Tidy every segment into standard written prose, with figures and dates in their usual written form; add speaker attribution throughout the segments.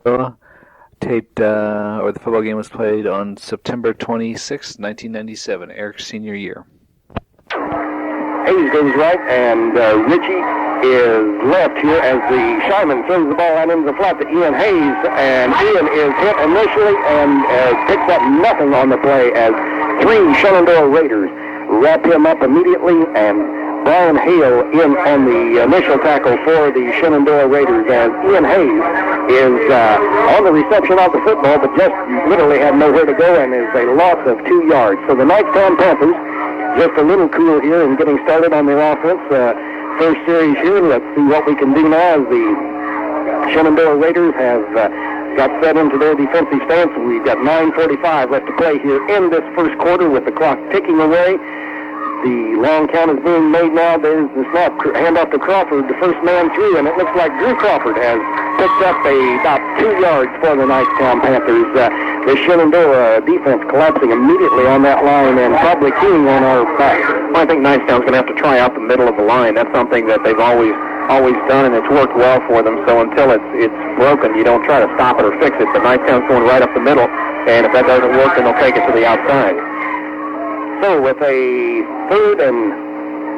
Speaker 1: The football game was played on September 26, 1997, Eric's senior year.
Speaker 2: Hayes goes right, and Richie is left here as the Shyman throws the ball out into the flat to Ian Hayes, and Ian is hit initially and picks up nothing on the play as 3 Shenandoah Raiders wrap him up immediately, and Brian Hale in on the initial tackle for the Shenandoah Raiders as Ian Hayes is on the reception of the football, but just literally had nowhere to go and is a loss of 2 yards. So the Knightstown Panthers just a little cool here and getting started on their offense. First series here. Let's see what we can do now as the Shenandoah Raiders have got set into their defensive stance. We've got 9:45 left to play here in this first quarter with the clock ticking away. The long count is being made now. There's the snap, handoff to Crawford, the first man through, and it looks like Drew Crawford has picked up about 2 yards for the Knightstown Panthers. The Shenandoah defense collapsing immediately on that line and probably keying on our back.
Speaker 3: Well, I think Knightstown's going to have to try out the middle of the line. That's something that they've always done, and it's worked well for them. So until it's broken, you don't try to stop it or fix it. But Knightstown's going right up the middle, and if that doesn't work, then they'll take it to the outside.
Speaker 2: So with a 3rd and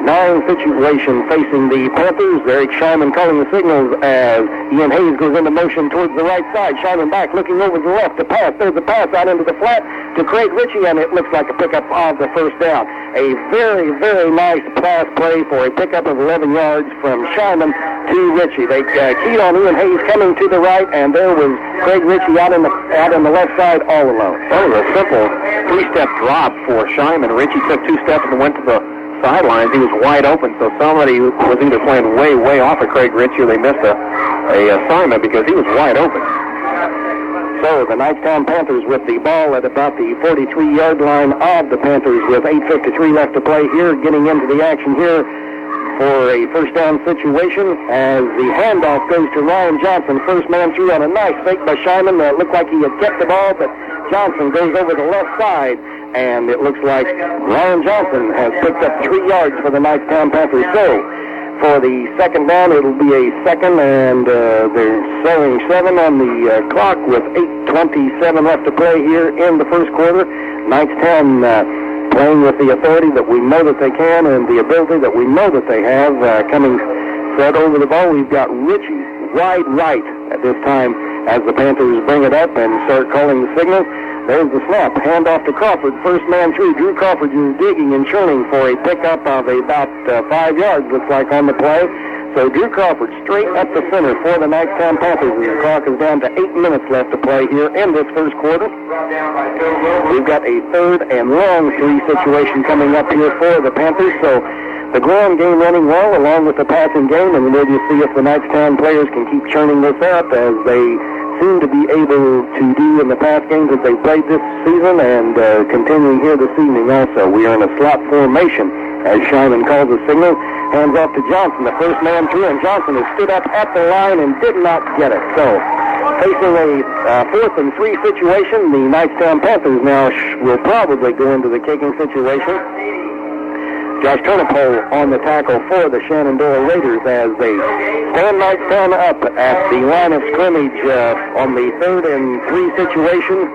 Speaker 2: 9 situation facing the Panthers, Eric Shyman calling the signals as Ian Hayes goes into motion towards the right side. Shyman back, looking over the left to pass. There's a pass out into the flat to Craig Ritchie, and it looks like a pickup of the first down. A very, very nice pass play for a pickup of 11 yards from Shyman to Ritchie. They keyed on Ian Hayes coming to the right, and there was Craig Ritchie out in the left side all alone.
Speaker 3: That was a simple 3-step drop for Shyman. Ritchie took 2 steps and went to the sidelines. He was wide open, so somebody was either playing way off of Craig Ritchie or they missed a assignment because he was wide open.
Speaker 2: So the Knightstown Panthers with the ball at about the 43-yard line of the Panthers with 8:53 left to play here, getting into the action here for a first down situation as the handoff goes to Ryan Johnson. First man through on a nice fake by Shyman. It looked like he had kept the ball, but Johnson goes over the left side, and it looks like Ryan Johnson has picked up 3 yards for the Knightstown Panthers. So for the second down, it'll be a second, and they're showing 7 on the clock with 8:27 left to play here in the first quarter. Knightstown playing with the authority that we know that they can and the ability that we know that they have. Coming set over the ball, we've got Ritchie wide right at this time as the Panthers bring it up and start calling the signal. There's the snap. Handoff to Crawford. First man through. Drew Crawford is digging and churning for a pickup of about 5 yards, looks like, on the play. So Drew Crawford straight up the center for the Knightstown Panthers. And the clock is down to 8 minutes left to play here in this first quarter. We've got a 3rd and long 3 situation coming up here for the Panthers. So the ground game running well along with the passing game, and we'll just see if the Knightstown players can keep churning this up as they seem to be able to do in the past games that they've played this season and continuing here this evening also. We are in a slot formation as Shyman calls the signal. Hands off to Johnson, the first man through, and Johnson has stood up at the line and did not get it. So facing a 4th and 3 situation, the Knightstown Panthers now will probably go into the kicking situation. Josh Turnipole on the tackle for the Shenandoah Raiders as they stand Knightstown up at the line of scrimmage on the 3rd and 3 situation,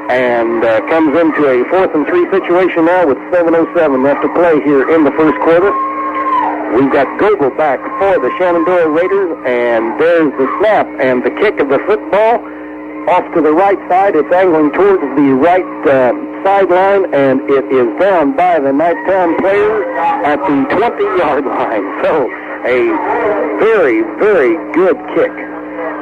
Speaker 2: and comes into a 4th and 3 situation now with 7:07 left to play here in the first quarter. We've got Gogol back for the Shenandoah Raiders, and there's the snap and the kick of the football off to the right side. It's angling towards the right sideline, and it is down by the Knightstown players at the 20-yard line. So a very, very good kick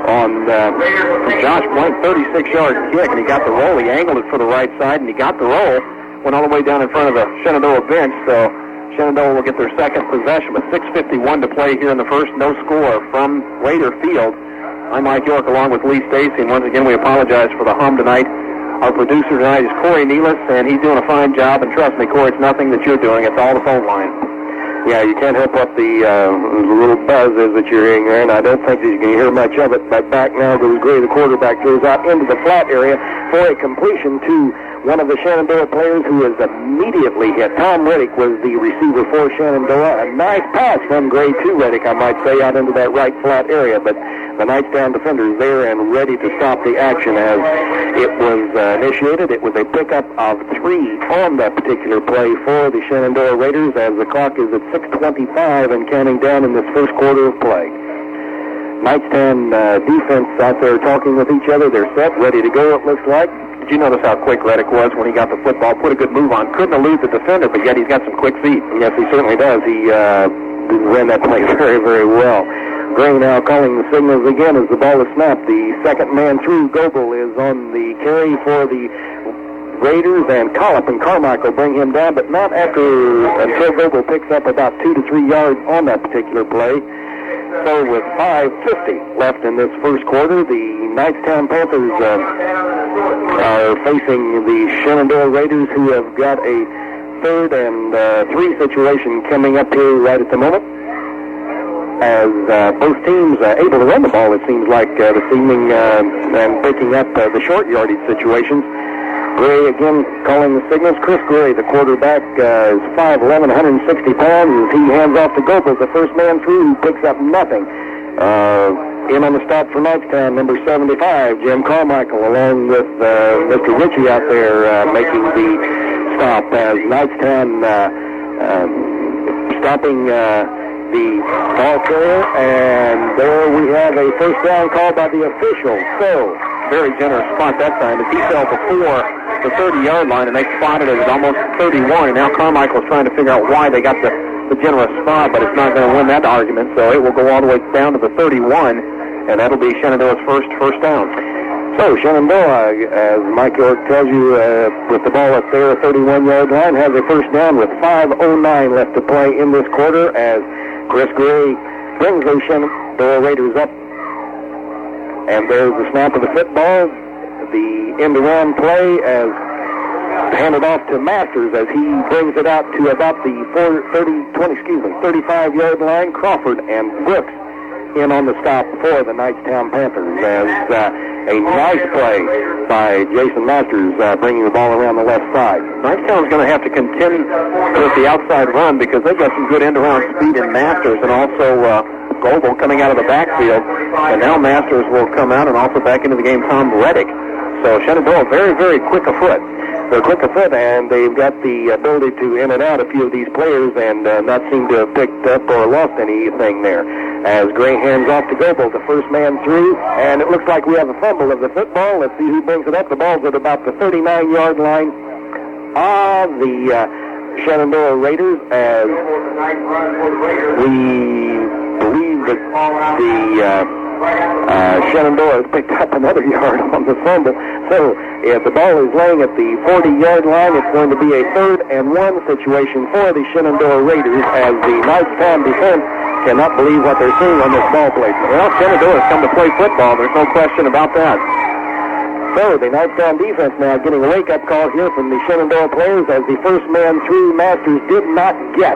Speaker 2: on
Speaker 3: Josh Blank, 36-yard kick, and he got the roll. He angled it for the right side, and he got the roll. Went all the way down in front of the Shenandoah bench, so Shenandoah will get their second possession with 6:51 to play here in the first. No score from Raider Field. I'm Mike York along with Lee Stacy, and once again we apologize for the hum tonight. Our producer tonight is Corey Nealis, and he's doing a fine job, and trust me, Corey, it's nothing that you're doing. It's all the phone line.
Speaker 2: Yeah, you can't help what the little buzz is that you're hearing there, and I don't think that you can hear much of it. But back now goes Gray, the quarterback, goes out into the flat area for a completion to one of the Shenandoah players who is immediately hit. Tom Reddick was the receiver for Shenandoah. A nice pass from Gray to Reddick, I might say, out into that right flat area. But the Knightstown defenders there and ready to stop the action as it was initiated. It was a pickup of 3 on that particular play for the Shenandoah Raiders as the clock is at 6:25 and counting down in this first quarter of play. Knightstown defense out there talking with each other. They're set, ready to go, it looks like.
Speaker 3: Did you notice how quick Reddick was when he got the football? Put a good move on. Couldn't elude the defender, but yet he's got some quick feet.
Speaker 2: Yes, he certainly does. He ran that play very, very well. Gray now calling the signals again as the ball is snapped. The second man through, Goebel, is on the carry for the Raiders, and Collop and Carmichael bring him down, but not until Goebel picks up about 2 to 3 yards on that particular play. So with 5:50 left in this first quarter, the Knightstown Panthers are facing the Shenandoah Raiders, who have got a 3rd and 3 situation coming up here right at the moment. As both teams able to run the ball, it seems like this evening, and picking up the short yardage situations. Gray again calling the signals. Chris Gray, the quarterback, is 5'11", 160 pounds. As he hands off to Goebel, the first man through, who picks up nothing. In on the stop for Knightstown, number 75, Jim Carmichael, along with Mr. Ritchie out there making the stop as Knightstown stopping the ball carrier, and there we have a first down call by the official. So,
Speaker 3: very generous spot that time as he fell before the 30-yard line, and they spotted it at almost 31, and now Carmichael's trying to figure out why they got the generous spot, but it's not going to win that argument, so it will go all the way down to the 31, and that'll be Shenandoah's first down.
Speaker 2: So Shenandoah, as Mike York tells you, with the ball up there, 31-yard line, has a first down with 5:09 left to play in this quarter as Chris Gray brings those Shenandoah Raiders up. And there's the snap of the football. The end-around play as handed off to Masters as he brings it out to about the 35-yard line. Crawford and Brooks in on the stop for the Knightstown Panthers as a nice play by Jason Masters bringing the ball around the left side.
Speaker 3: Knightstown's going to have to contend with the outside run because they've got some good end-around speed in Masters, and also Goebel coming out of the backfield, and now Masters will come out and also back into the game Tom Reddick. So Shenandoah very, very quick afoot.
Speaker 2: They're quick afoot, and they've got the ability to in and out a few of these players and not seem to have picked up or lost anything there. As Gray hands off to Goebel, the first man through, and it looks like we have a fumble of the football. Let's see who brings it up. The ball's at about the 39-yard line of the Shenandoah Raiders, as we believe that the Shenandoah has picked up another yard on the fumble. So if the ball is laying at the 40-yard line, it's going to be a 3rd and 1 situation for the Shenandoah Raiders as the Knightstown defense cannot believe what they're seeing on this ball placement.
Speaker 3: Well, Shenandoah has come to play football. There's no question about that.
Speaker 2: So the Knightstown defense now getting a wake-up call here from the Shenandoah players as the first man through, Masters did not get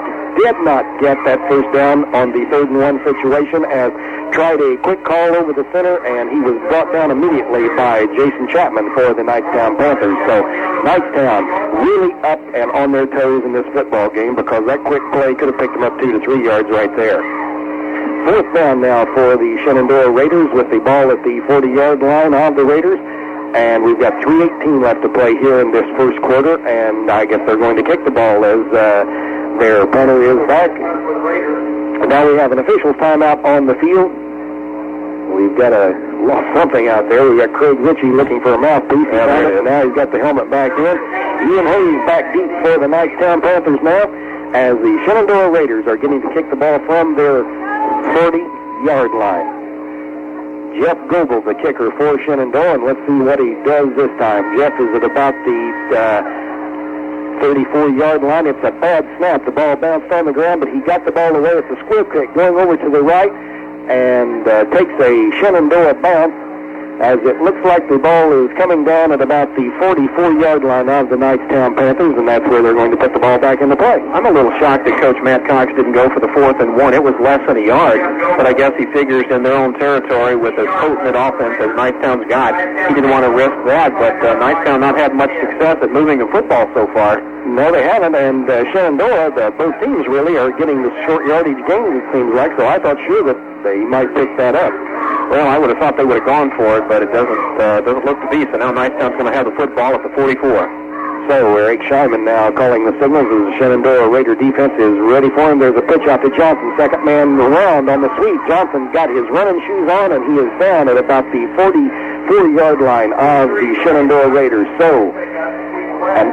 Speaker 2: that first down on the 3rd and 1 situation as tried a quick call over the center, and he was brought down immediately by Jason Chapman for the Knightstown Panthers. So Knightstown really up and on their toes in this football game because that quick play could have picked them up 2 to 3 yards right there. 4th down now for the Shenandoah Raiders with the ball at the 40-yard line of the Raiders. And we've got 3:18 left to play here in this first quarter, and I guess they're going to kick the ball as their punter is back. Now we have an official's timeout on the field. We've got lost something out there. We've got Craig Ritchie looking for a mouthpiece. And now he's got the helmet back in. Ian Hayes back deep for the Knightstown Panthers now as the Shenandoah Raiders are getting to kick the ball from their 40-yard line. Jeff Goebel, the kicker for Shenandoah, and let's see what he does this time. Jeff is at about the 34-yard line. It's a bad snap. The ball bounced on the ground, but he got the ball away. It's a squib kick going over to the right and takes a Shenandoah bounce as it looks like the ball is coming down at about the 44-yard line of the Knightstown Panthers, and that's where they're going to put the ball back into play.
Speaker 3: I'm a little shocked that Coach Matt Cox didn't go for the 4th and 1. It was less than a yard, but I guess he figures in their own territory with as potent an offense as Knightstown's got, he didn't want to risk that, but Knightstown not had much success at moving the football so far.
Speaker 2: No, they haven't, and Shenandoah, both teams really are getting the short yardage gains, it seems like, so I thought sure that they might pick that up.
Speaker 3: Well, I would have thought they would have gone for it, but it doesn't look to be. So now Knightstown's going to have the football at the 44.
Speaker 2: So Eric Scheinman now calling the signals as the Shenandoah Raider defense is ready for him. There's a pitch out to Johnson, second man around on the sweep. Johnson got his running shoes on, and he is down at about the 44-yard line of the Shenandoah Raiders. So an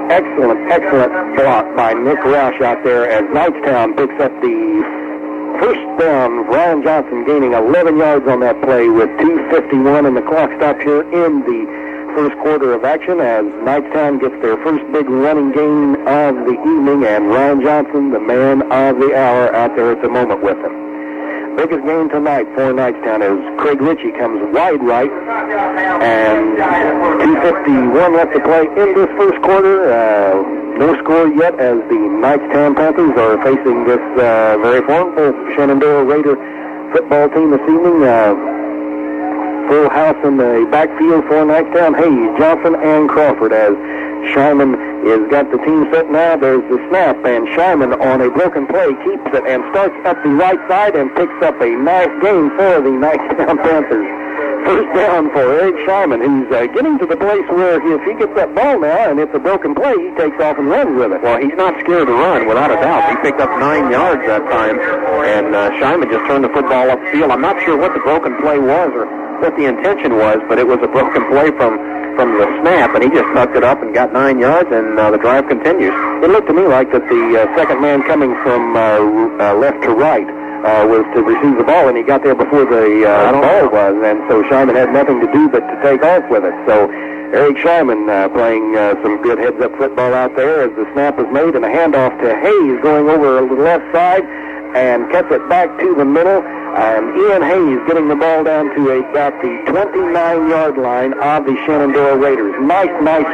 Speaker 2: excellent block by Nick Roush out there as Knightstown picks up the first down. Ryan Johnson gaining 11 yards on that play with 2:51, and the clock stopped here in the first quarter of action as Knightstown gets their first big running gain of the evening, and Ryan Johnson, the man of the hour, out there at the moment with him. Biggest game tonight for Knightstown as Craig Ritchie comes wide right, and 2:51 left to play in this first quarter. No score yet as the Knightstown Panthers are facing this very formidable Shenandoah Raider football team this evening. Full house in the backfield for Knightstown. Hayes, Johnson, and Crawford as Scheinman has got the team set now. There's the snap, and Scheinman on a broken play keeps it and starts up the right side and picks up a nice gain for the Knightstown Panthers. First down for Eric Scheinman, who's getting to the place where if he gets that ball now and it's a broken play, he takes off and runs with it.
Speaker 3: Well, he's not scared to run, without a doubt. He picked up 9 yards that time, and Scheinman just turned the football up the field. I'm not sure what the broken play was or what the intention was, but it was a broken play from the snap, and he just sucked it up and got 9 yards, and the drive continues.
Speaker 2: It looked to me like that the second man coming from left to right was to receive the ball, and he got there before the ball was, and so Scheinman had nothing to do but to take off with it. So Eric Scheinman playing some good heads-up football out there as the snap is made, and a handoff to Hayes going over the left side and cuts it back to the middle. And Ian Hayes getting the ball down to about the 29-yard line of the Shenandoah Raiders. Nice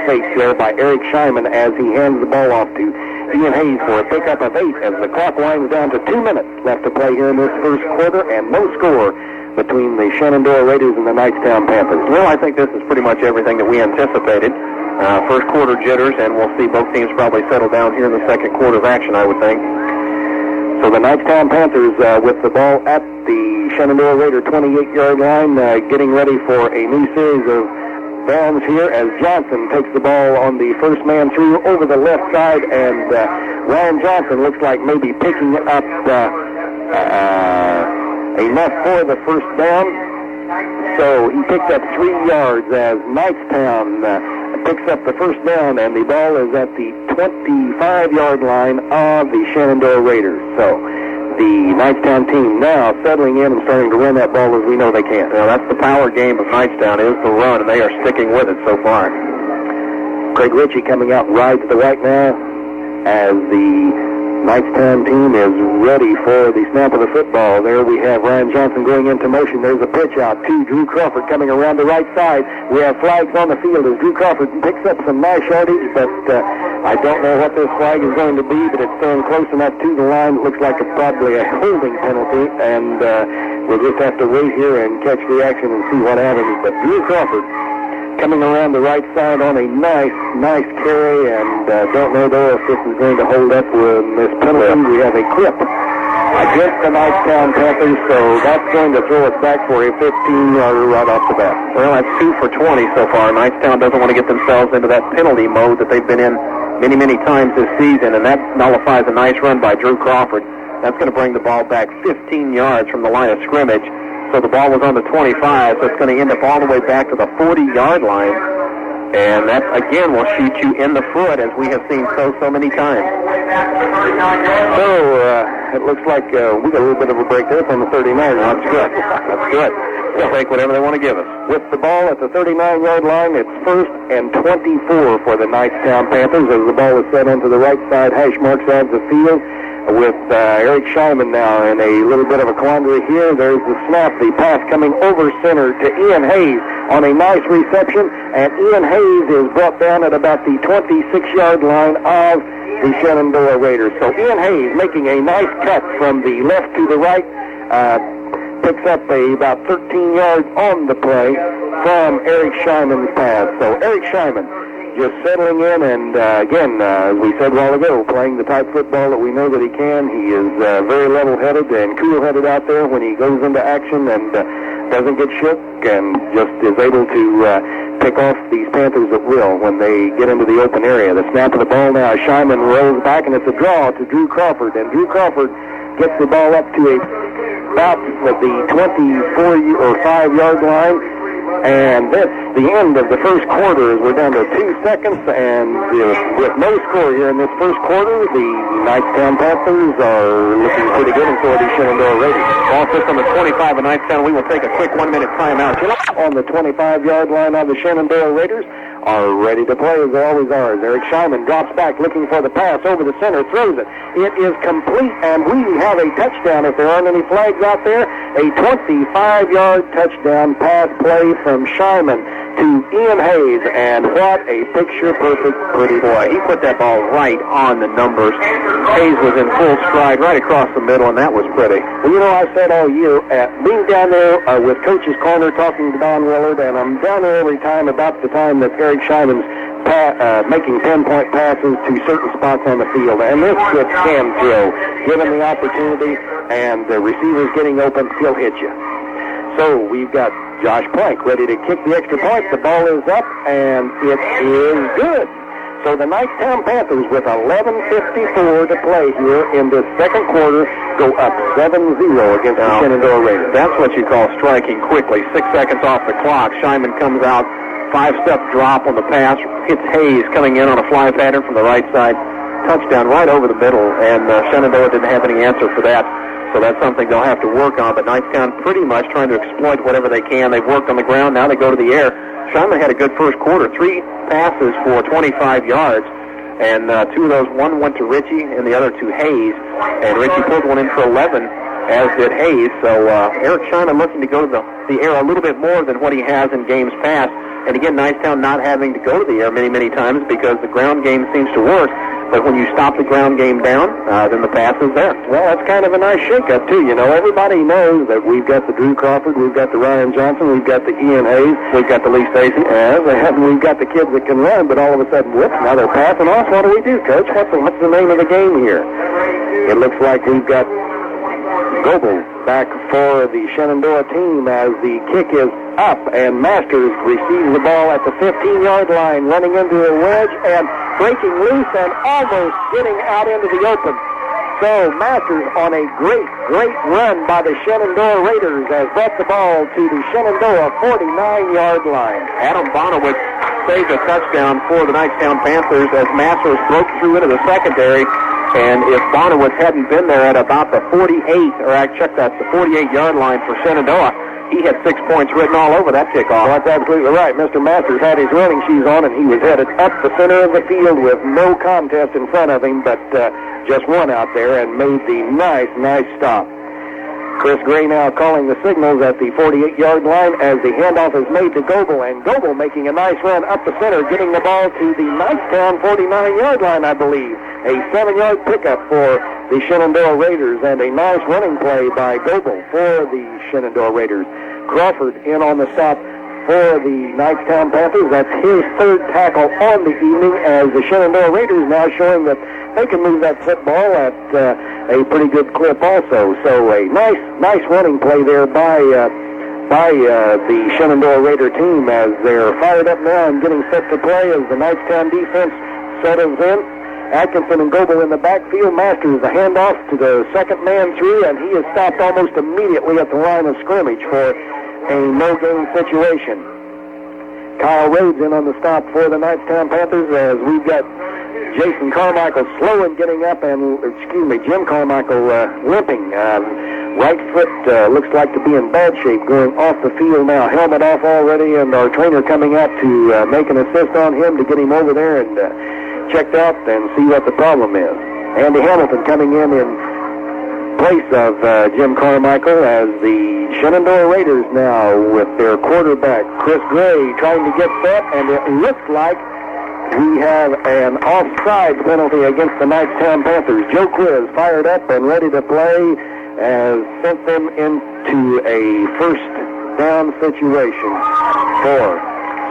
Speaker 2: fake there by Eric Scheinman as he hands the ball off to Ian Hayes for a pickup of 8 as the clock winds down to 2 minutes left to play here in this first quarter, and no score between the Shenandoah Raiders and the Knightstown Panthers.
Speaker 3: Well, I think this is pretty much everything that we anticipated. First quarter jitters, and we'll see both teams probably settle down here in the second quarter of action, I would think.
Speaker 2: So the Knightstown Panthers with the ball at the Shenandoah Raider 28-yard line, getting ready for a new series of downs here as Johnson takes the ball on the first man through over the left side, and Ryan Johnson looks like maybe picking up enough for the first down. So he picked up 3 yards as Knightstown picks up the first down, and the ball is at the 25-yard line of the Shenandoah Raiders. So the Knightstown team now settling in and starting to run that ball as we know they can.
Speaker 3: Well, that's the power game of Knightstown, is the run, and they are sticking with it so far.
Speaker 2: Craig Ritchie coming out wide to the right now as the Knightstown team is ready for the snap of the football. There we have Ryan Johnson going into motion. There's a pitch out to Drew Crawford coming around the right side. We have flags on the field as Drew Crawford picks up some nice yardage, but I don't know what this flag is going to be, but it's throwing close enough to the line. It looks like it's probably a holding penalty, and we'll just have to wait here and catch the action and see what happens. But Drew Crawford coming around the right side on a nice carry, and don't know though if this is going to hold up with this penalty. We have a clip against the Knightstown Panthers, so that's going to throw it back for a 15-yarder right off the bat.
Speaker 3: Well, that's 2 for 20 so far. Knightstown doesn't want to get themselves into that penalty mode that they've been in many times this season, and that nullifies a nice run by Drew Crawford. That's going to bring the ball back 15 yards from the line of scrimmage. So the ball was on the 25, so it's going to end up all the way back to the 40-yard line. And that, again, will shoot you in the foot, as we have seen so many times.
Speaker 2: So it looks like we got a little bit of a break there from the 39. That's good. That's good.
Speaker 3: They'll take whatever they want to give us.
Speaker 2: With the ball at the 39-yard line, it's 1st and 24 for the Knightstown Panthers as the ball is set onto the right side hash mark side of the field. With Eric Scheinman now in a little bit of a quandary here. There's the snap, the pass coming over center to Ian Hayes on a nice reception, and Ian Hayes is brought down at about the 26-yard line of the Shenandoah Raiders. So Ian Hayes making a nice cut from the left to the right, picks up about 13 yards on the play from Eric Scheinman's pass. So Eric Scheinman just settling in, and again, as we said a while ago, playing the type football that we know that he can. He is very level-headed and cool-headed out there when he goes into action and doesn't get shook and just is able to pick off these Panthers at will when they get into the open area. The snap of the ball now, Scheinman rolls back, and it's a draw to Drew Crawford, and Drew Crawford gets the ball up to about the 24 or 5-yard line. And that's the end of the first quarter as we're down to 2 seconds, and with no score here in this first quarter, the Knightstown Panthers are looking pretty good, and so are the Shenandoah Raiders.
Speaker 3: Ball sits on the 25 of Knightstown. We will take a quick 1-minute timeout.
Speaker 2: On the 25-yard line of the Shenandoah Raiders are ready to play as they always are. Eric Scheinman drops back looking for the pass over the center, throws it. It is complete, and we have a touchdown if there aren't any flags out there. A 25-yard touchdown pass play from Scheinman to Ian Hayes, and what a picture-perfect pretty boy.
Speaker 3: He put that ball right on the numbers. Hayes was in full stride right across the middle, and that was pretty.
Speaker 2: Well, you know, I said all year, being down there with Coach's Corner talking to Don Willard, and I'm down there every time about the time that Eric Scheinman's making 10-point passes to certain spots on the field. And this kid can throw. Given the opportunity and the receivers getting open, he'll hit you. So we've got Josh Plank ready to kick the extra point. The ball is up, and it is good. So the Knightstown Panthers, with 11:54 to play here in this second quarter, go up 7-0 against the Shenandoah Raiders.
Speaker 3: That's what you call striking quickly. 6 seconds off the clock. Scheinman comes out, 5-step drop on the pass, hits Hayes coming in on a fly pattern from the right side. Touchdown right over the middle, and Shenandoah didn't have any answer for that. So that's something they'll have to work on. But Knightstown pretty much trying to exploit whatever they can. They've worked on the ground. Now they go to the air. Scheinman had a good first quarter. 3 passes for 25 yards. And 2 of those, one went to Richie and the other to Hayes. And Richie pulled one in for 11, as did Hayes. So Eric Scheinman looking to go to the air a little bit more than what he has in games past. And again, Knightstown not having to go to the air many, many times because the ground game seems to work. But when you stop the ground game down, then the pass is there.
Speaker 2: Well, that's kind of a nice shakeup, too. You know, everybody knows that we've got the Drew Crawford, we've got the Ryan Johnson, we've got the Ian Hayes, we've got the Lee Stacy, we've got the kids that can run, but all of a sudden, whoops, now they're passing off. What do we do, Coach? What's the name of the game here? It looks like we've got Goebel back for the Shenandoah team as the kick is up, and Masters receives the ball at the 15-yard line, running into a wedge and breaking loose and almost getting out into the open. So Masters on a great run by the Shenandoah Raiders has brought the ball to the Shenandoah 49-yard line.
Speaker 3: Adam Bonowitz saved a touchdown for the Knightstown Panthers as Masters broke through into the secondary. And if Bonowitz hadn't been there at about the 48, or I checked that, the 48-yard line for Shenandoah, he had 6 points written all over that kickoff.
Speaker 2: Well, that's absolutely right. Mr. Masters had his running shoes on, and he was headed up the center of the field with no contest in front of him, but just one out there and made the nice stop. Chris Gray now calling the signals at the 48-yard line as the handoff is made to Goebel, and Goebel making a nice run up the center, getting the ball to the Knightstown 49-yard line, I believe. A 7-yard pickup for the Shenandoah Raiders, and a nice running play by Goebel for the Shenandoah Raiders. Crawford in on the stop for the Knightstown Panthers. That's his 3rd tackle on the evening, as the Shenandoah Raiders now showing that they can move that football at a pretty good clip also. So a nice running play there by the Shenandoah Raider team as they're fired up now and getting set to play as the Knightstown defense settles in. Atkinson and Goebel in the backfield. Masters the handoff to the second man through, and he is stopped almost immediately at the line of scrimmage for a no-gain situation. Kyle Rhodes in on the stop for the Knightstown Panthers as we've got Jason Carmichael slow in getting up, and, Jim Carmichael limping. Right foot looks like to be in bad shape going off the field now. Helmet off already, and our trainer coming out to make an assist on him to get him over there and checked out and see what the problem is. Andy Hamilton coming in place of Jim Carmichael as the Shenandoah Raiders now with their quarterback, Chris Gray, trying to get set, and it looks like we have an offside penalty against the Knightstown Panthers. Joe Quiz fired up and ready to play has sent them into a first down situation.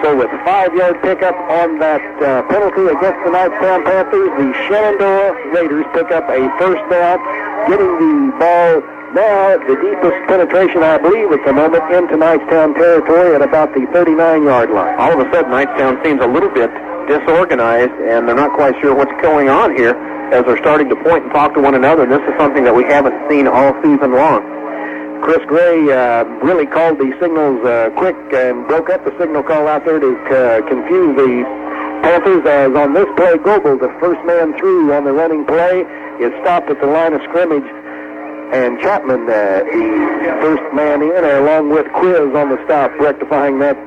Speaker 2: So with a 5-yard pickup on that penalty against the Knightstown Panthers, the Shenandoah Raiders pick up a first down, getting the ball now the deepest penetration, I believe, at the moment into Knightstown territory at about the 39-yard line.
Speaker 3: All of a sudden, Knightstown seems a little bit disorganized, and they're not quite sure what's going on here as they're starting to point and talk to one another. And this is something that we haven't seen all season long.
Speaker 2: Chris Gray really called the signals quick and broke up the signal call out there to confuse the Panthers, as on this play, Goebel, the first man through on the running play, is stopped at the line of scrimmage, and Chapman, the first man in, along with Quiz on the stop, rectifying that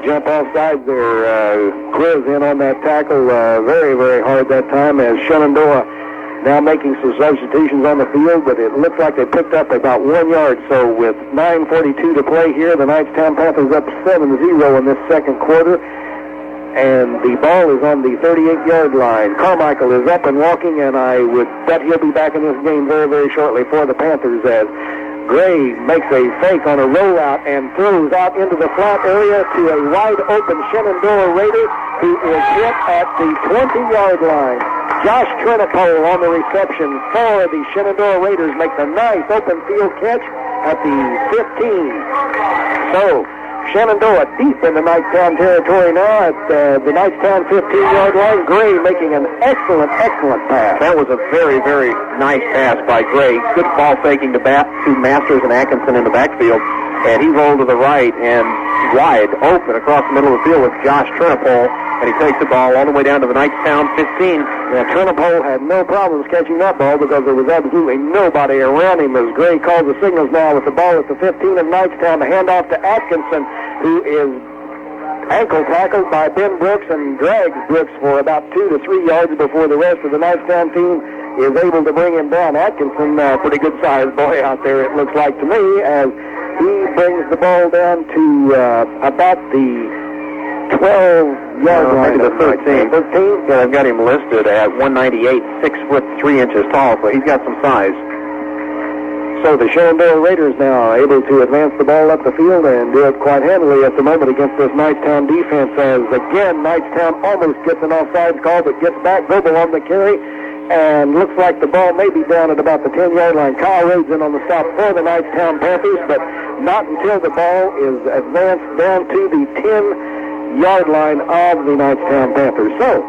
Speaker 2: jump offside there. Quiz in on that tackle very, very hard that time, as Shenandoah now making some substitutions on the field, but it looks like they picked up about 1 yard. So with 9:42 to play here, the Knightstown Panthers up 7-0 in this second quarter, and the ball is on the 38-yard line. Carmichael is up and walking, and I would bet he'll be back in this game very, very shortly for the Panthers, as Gray makes a fake on a rollout and throws out into the flat area to a wide-open Shenandoah Raider, who is hit at the 20-yard line. Josh Trinipole on the reception for the Shenandoah Raiders makes a nice open field catch at the 15. So Shenandoah deep in the Knightstown territory now at the Knightstown 15-yard line. Gray making an excellent, excellent pass.
Speaker 3: That was a very, very nice pass by Gray. Good ball faking to Masters and Atkinson in the backfield. And he rolled to the right and wide open across the middle of the field with Josh Trinipole. And he takes the ball all the way down to the Knightstown 15.
Speaker 2: Yeah, Trinipole had no problems catching that ball because there was absolutely nobody around him, as Gray calls the signals now with the ball at the 15 of Knightstown. The handoff to Atkinson, who is ankle tackled by Ben Brooks and drags Brooks for about 2 to 3 yards before the rest of the Knightstown team is able to bring him down. Atkinson, pretty good-sized boy out there, it looks like to me, as he brings the ball down to about the 12-yard line.
Speaker 3: Maybe the 13.
Speaker 2: 13?
Speaker 3: Yeah, they've got him listed at 198, 6'3" tall, so he's got some size.
Speaker 2: So the Shenandoah Raiders now able to advance the ball up the field and do it quite handily at the moment against this Knightstown defense, as again Knightstown almost gets an offsides call but gets back. Goebel on the carry, and looks like the ball may be down at about the 10-yard line. Kyle Rhodes in on the stop for the Knightstown Panthers, but not until the ball is advanced down to the 10-yard line of the Knightstown Panthers. So,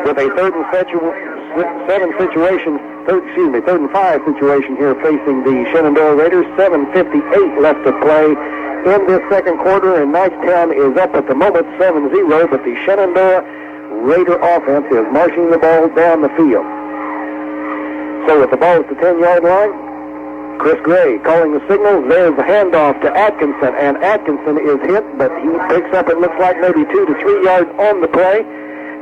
Speaker 2: with a third and 5 situation here facing the Shenandoah Raiders, 7:58 left to play in this second quarter, and Knightstown is up at the moment 7-0, but the Shenandoah Raider offense is marching the ball down the field. So with the ball at the 10-yard line, Chris Gray calling the signals. There's the handoff to Atkinson, and Atkinson is hit, but he picks up, it looks like, maybe 2 to 3 yards on the play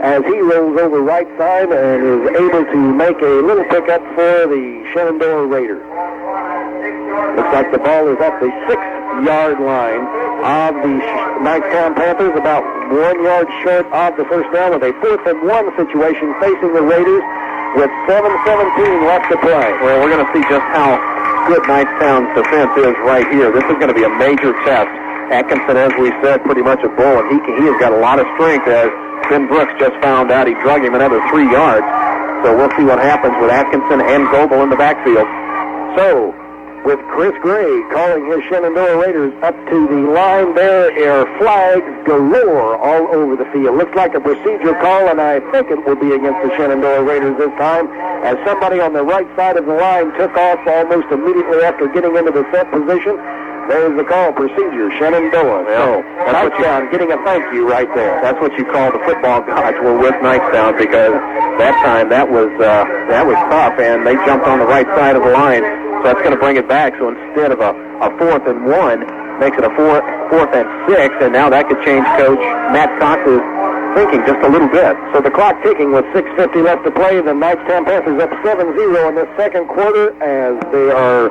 Speaker 2: as he rolls over right side and is able to make a little pickup for the Shenandoah Raiders. Looks like the ball is at the 6-yard line of the Knightstown Panthers, about 1 yard short of the first down, with a 4th and 1 situation facing the Raiders with 7:17 left to play.
Speaker 3: Well, we're going to see just how good Knightstown's defense is right here. This is going to be a major test. Atkinson, as we said, pretty much a bull, and he has got a lot of strength, as Ben Brooks just found out he drug him another 3 yards. So we'll see what happens with Atkinson and Goebel in the backfield.
Speaker 2: So, with Chris Gray calling his Shenandoah Raiders up to the line, there are flags galore all over the field. Looks like a procedure call, and I think it will be against the Shenandoah Raiders this time, as somebody on the right side of the line took off almost immediately after getting into the set position. There's the call procedure, Shenandoah. So, Knightstown getting a thank you right there.
Speaker 3: That's what you call the football gods were with Knightstown, because that time that was tough, and they jumped on the right side of the line. So that's going to bring it back. So instead of a 4th and 1, makes it a 4th and 6, and now that could change Coach Matt Cox's thinking just a little bit.
Speaker 2: So the clock ticking with 6:50 left to play. The Knightstown Panthers up 7-0 in the second quarter as they are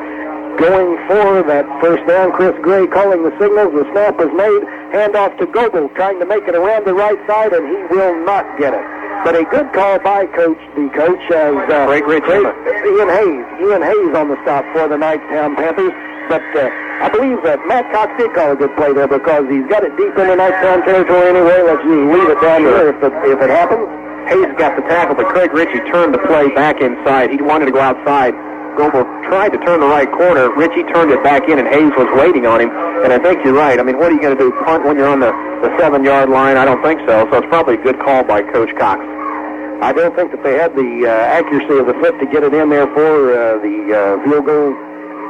Speaker 2: going for that first down. Chris Gray calling the signals. The snap is made. Handoff to Goebel, trying to make it around the right side, and he will not get it. But a good call by the coach as Ian Hayes on the stop for the Knightstown Panthers. But I believe that Matt Cox did call a good play there because he's got it deep in the Knightstown territory anyway. Let's just leave it down there if it happens.
Speaker 3: Hayes got the tackle, but Craig Ritchie turned the play back inside. He wanted to go outside. Goebel tried to turn the right corner. Ritchie turned it back in, and Hayes was waiting on him. And I think you're right. I mean, what are you going to do, punt when you're on the 7-yard line? I don't think so. So it's probably a good call by Coach Cox.
Speaker 2: I don't think that they had the accuracy of the foot to get it in there for the field goal.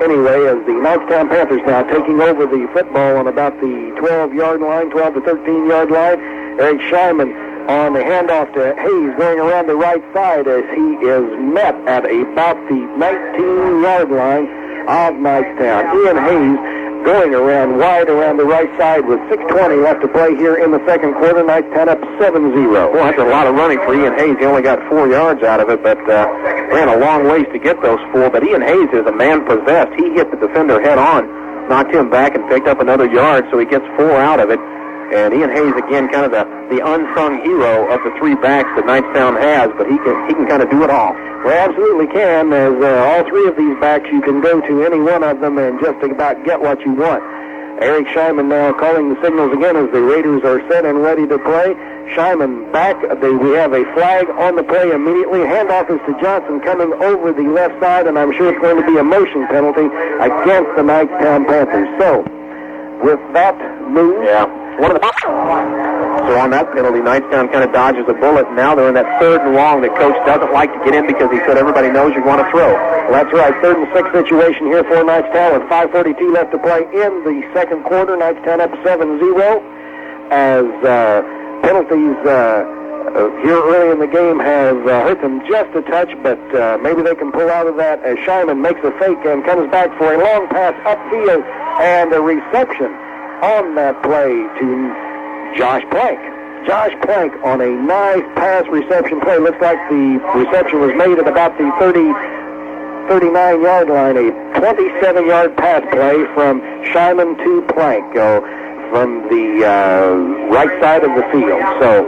Speaker 2: Anyway, as the Knightstown Panthers now taking over the football on about the 12-yard line, 12 to 13-yard line. Eric Scheinman on the handoff to Hayes going around the right side as he is met at about the 19-yard line of Knightstown. Ian Hayes going around wide around the right side with 6:20 left to play here in the second quarter. Knightstown up 7-0.
Speaker 3: Well, that's a lot of running for Ian Hayes. He only got 4 yards out of it, but ran a long ways to get those 4. But Ian Hayes is a man possessed. He hit the defender head on, knocked him back, and picked up another yard, so he gets 4 out of it. And Ian Hayes, again, kind of the unsung hero of the 3 backs that Knightstown has, but he can kind of do it all.
Speaker 2: Well, absolutely can, as all 3 of these backs, you can go to any one of them and just about get what you want. Eric Scheinman now calling the signals again as the Raiders are set and ready to play. Scheinman back. We have a flag on the play immediately. Handoff is to Johnson coming over the left side, and I'm sure it's going to be a motion penalty against the Knightstown Panthers. So, with that move...
Speaker 3: Yeah. So on that penalty, Knightstown kind of dodges a bullet. Now they're in that 3rd and long that Coach doesn't like to get in because he said everybody knows you want to throw.
Speaker 2: Well, that's right. 3rd and 6 situation here for Knightstown with 5:42 left to play in the second quarter. Knightstown up 7-0 as penalties here early in the game have hurt them just a touch, but maybe they can pull out of that as Scheinman makes a fake and comes back for a long pass upfield and a reception on that play to Josh Plank. Josh Plank on a nice pass reception play. Looks like the reception was made at about the 39-yard line. A 27-yard pass play from Scheinman to Plank from the right side of the field. So,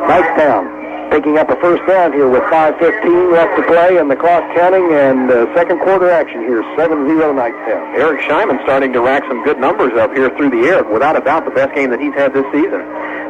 Speaker 2: Knightstown picking up a first down here with 5:15 left to play and the clock counting, and second quarter action here, 7-0 Knightstown.
Speaker 3: Eric Scheinman starting to rack some good numbers up here through the air. Without a doubt, the best game that he's had this season.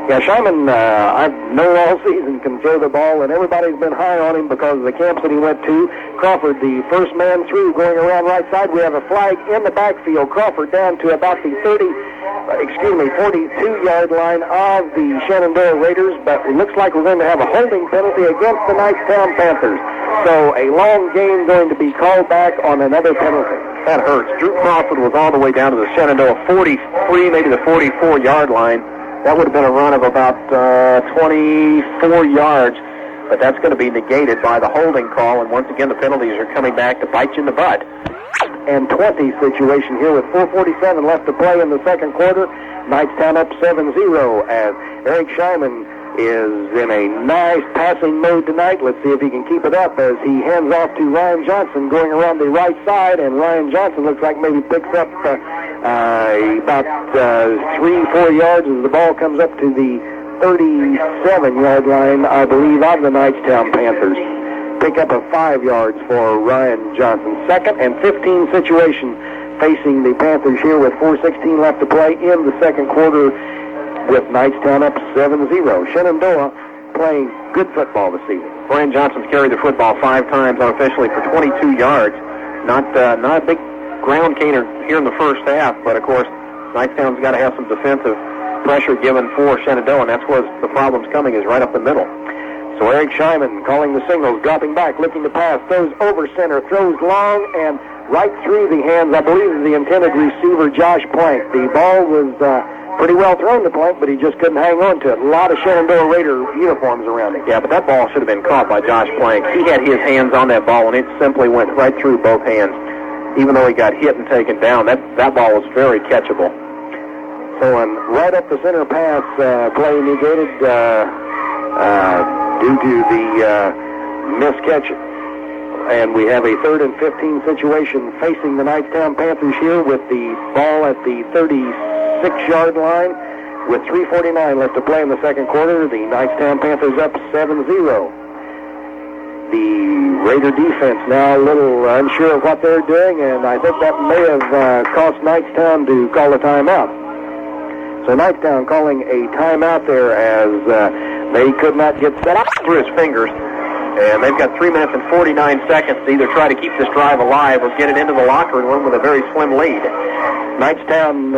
Speaker 2: Yeah, Scheinman, I've known all season can throw the ball, and everybody's been high on him because of the camps that he went to. Crawford, the first man through, going around right side. We have a flag in the backfield. Crawford down to about the 42-yard line of the Shenandoah Raiders, but it looks like we're going to have a holding penalty against the Knightstown Panthers. So a long game going to be called back on another penalty.
Speaker 3: That hurts. Drew Crawford was all the way down to the Shenandoah 43, maybe the 44-yard line. That would have been a run of about 24 yards, but that's going to be negated by the holding call, and once again the penalties are coming back to bite you in the butt.
Speaker 2: And 20 situation here with 4:47 left to play in the second quarter. Knightstown up 7-0 as Eric Scheinman is in a nice passing mode tonight. Let's see if he can keep it up as he hands off to Ryan Johnson going around the right side, and Ryan Johnson looks like maybe picks up about 3-4 yards as the ball comes up to the 37-yard line, I believe, of the Knightstown Panthers. Pick up of 5 yards for Ryan Johnson. Second and 15 situation facing the Panthers here with 4:16 left to play in the second quarter with Knightstown up 7-0. Shenandoah playing good football this season.
Speaker 3: Ryan Johnson's carried the football 5 times unofficially for 22 yards. Not a big ground gainer here in the first half, but of course Knightstown's got to have some defensive pressure given for Shenandoah, and that's where the problem's coming, is right up the middle.
Speaker 2: So Eric Scheinman calling the signals, dropping back, looking to pass, throws over center, throws long, and right through the hands, I believe, of the intended receiver, Josh Plank. The ball was pretty well thrown to Plank, but he just couldn't hang on to it. A lot of Shenandoah Raider uniforms around him.
Speaker 3: Yeah, but that ball should have been caught by Josh Plank. He had his hands on that ball, and it simply went right through both hands. Even though he got hit and taken down, that ball was very catchable.
Speaker 2: So, right up the center pass, play negated due to the miscatch. And we have a 3rd and 15 situation facing the Knightstown Panthers here with the ball at the 36-yard line with 3:49 left to play in the second quarter. The Knightstown Panthers up 7-0. The Raider defense now a little unsure of what they're doing, and I think that may have cost Knightstown to call a timeout. So Knightstown calling a timeout there as they could not get set up
Speaker 3: Through his fingers. And they've got 3 minutes and 49 seconds to either try to keep this drive alive or get it into the locker room with a very slim lead.
Speaker 2: Knightstown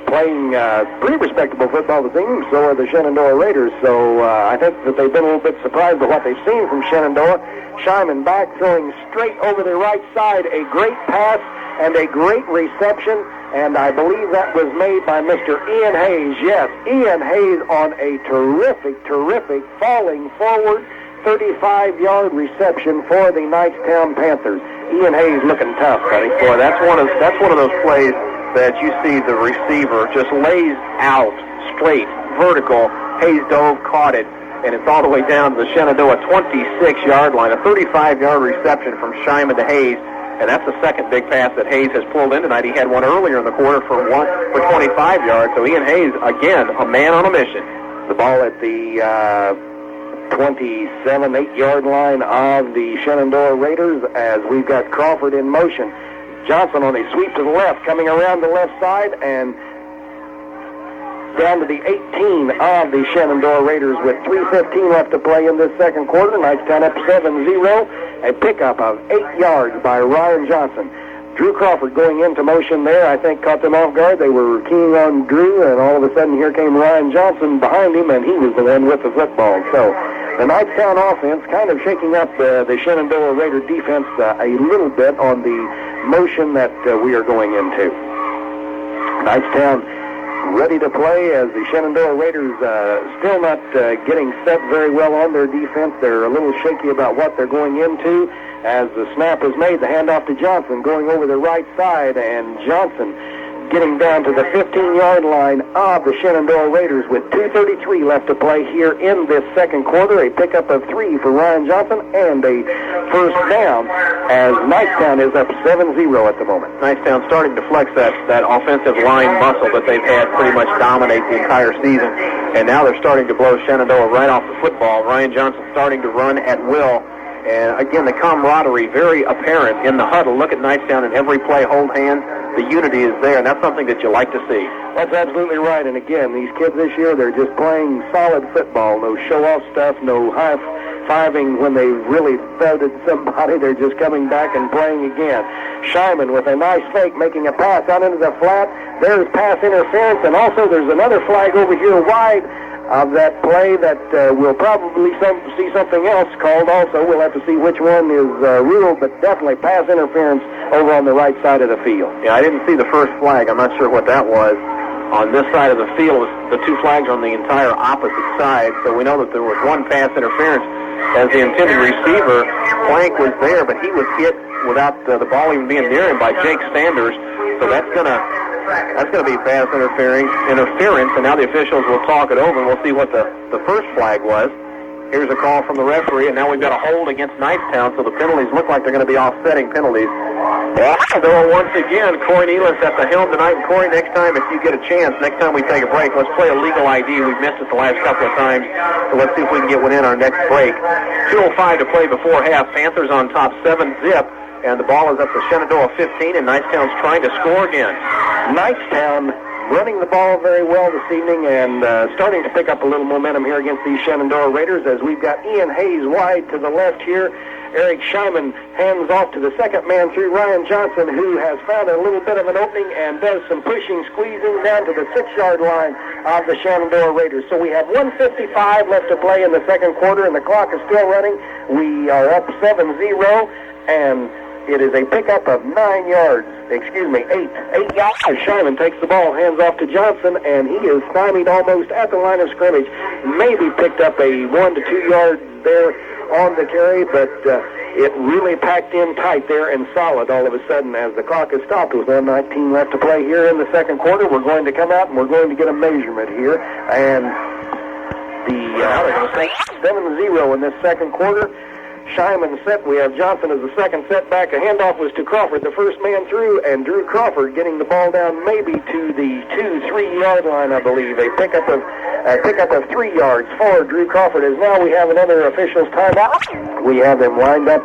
Speaker 2: playing pretty respectable football this evening, so are the Shenandoah Raiders. So I think that they've been a little bit surprised by what they've seen from Shenandoah. Shyman back throwing straight over the right side, a great pass and a great reception, and I believe that was made by Mr. Ian Hayes. Yes, Ian Hayes on a terrific falling forward 35-yard reception for the Knightstown Panthers. Ian Hayes looking tough, buddy.
Speaker 3: Boy, that's one of those plays that you see the receiver just lays out straight, vertical. Hayes dove, caught it, and it's all the way down to the Shenandoah 26-yard line. A 35-yard reception from Shyman to Hayes, and that's the second big pass that Hayes has pulled in tonight. He had one earlier in the quarter for 25 yards. So Ian Hayes, again, a man on a mission.
Speaker 2: The ball at the 27-8-yard line of the Shenandoah Raiders as we've got Crawford in motion. Johnson on a sweep to the left, coming around the left side and down to the 18 of the Shenandoah Raiders with 3:15 left to play in this second quarter. Knightstown up 7-0. A pickup of 8 yards by Ryan Johnson. Drew Crawford going into motion there, I think caught them off guard. They were keying on Drew, and all of a sudden here came Ryan Johnson behind him, and he was the one with the football. So the Knightstown offense kind of shaking up the Shenandoah Raider defense a little bit on the motion that we are going into. Knightstown ready to play as the Shenandoah Raiders still not getting set very well on their defense. They're a little shaky about what they're going into. As the snap is made, the handoff to Johnson going over the right side, and Johnson getting down to the 15-yard line of the Shenandoah Raiders with 2:33 left to play here in this second quarter. A pickup of 3 for Ryan Johnson and a first down as Knightstown is up 7-0 at the moment.
Speaker 3: Knightstown starting to flex that offensive line muscle that they've had pretty much dominate the entire season, and now they're starting to blow Shenandoah right off the football. Ryan Johnson starting to run at will. And again, the camaraderie very apparent in the huddle. Look at Knightstown in every play, hold hands. The unity is there, and that's something that you like to see.
Speaker 2: That's absolutely right. And again, these kids this year, they're just playing solid football. No show-off stuff, no high-fiving when they really felted somebody. They're just coming back and playing again. Shyman with a nice fake, making a pass out into the flat. There's pass interference, and also there's another flag over here wide of that play that we'll probably see something else called also. We'll have to see which one is ruled, but definitely pass interference over on the right side of the field.
Speaker 3: Yeah, I didn't see the first flag. I'm not sure what that was. On this side of the field, the two flags on the entire opposite side, so we know that there was one pass interference as the intended receiver. Plank was there, but he was hit without the ball even being near him by Jake Sanders, so that's going to be pass interference, and now the officials will talk it over, and we'll see what the first flag was. Here's a call from the referee, and now we've got a hold against Knightstown, so the penalties look like they're going to be offsetting penalties. Though once again, Corey Nealon's at the helm tonight, and Corey, next time if you get a chance, next time we take a break, let's play a legal ID. We've missed it the last couple of times, so let's see if we can get one in our next break. 2:05 to play before half. Panthers on top 7-0. And the ball is up to Shenandoah 15, and Knightstown's trying to score again.
Speaker 2: Knightstown running the ball very well this evening and starting to pick up a little momentum here against these Shenandoah Raiders as we've got Ian Hayes wide to the left here. Eric Shyman hands off to the second man through Ryan Johnson, who has found a little bit of an opening and does some pushing, squeezing down to the 6-yard line of the Shenandoah Raiders. So we have 1:55 left to play in the second quarter, and the clock is still running. We are up 7-0, and It is a pickup of 8 yards. 8 yards. Shyman takes the ball, hands off to Johnson, and he is stymied almost at the line of scrimmage. Maybe picked up a 1 to 2 yards there on the carry, but it really packed in tight there and solid all of a sudden as the clock is stopped with 1:19 left to play here in the second quarter. We're going to come out and we're going to get a measurement here, and they're going to say 7-0 in this second quarter. Shyman set. We have Johnson as the second setback. A handoff was to Crawford, the first man through, and Drew Crawford getting the ball down maybe to the 2-3 yard line, I believe. A pickup of 3 yards for Drew Crawford. As now we have another official's timeout. We have them lined up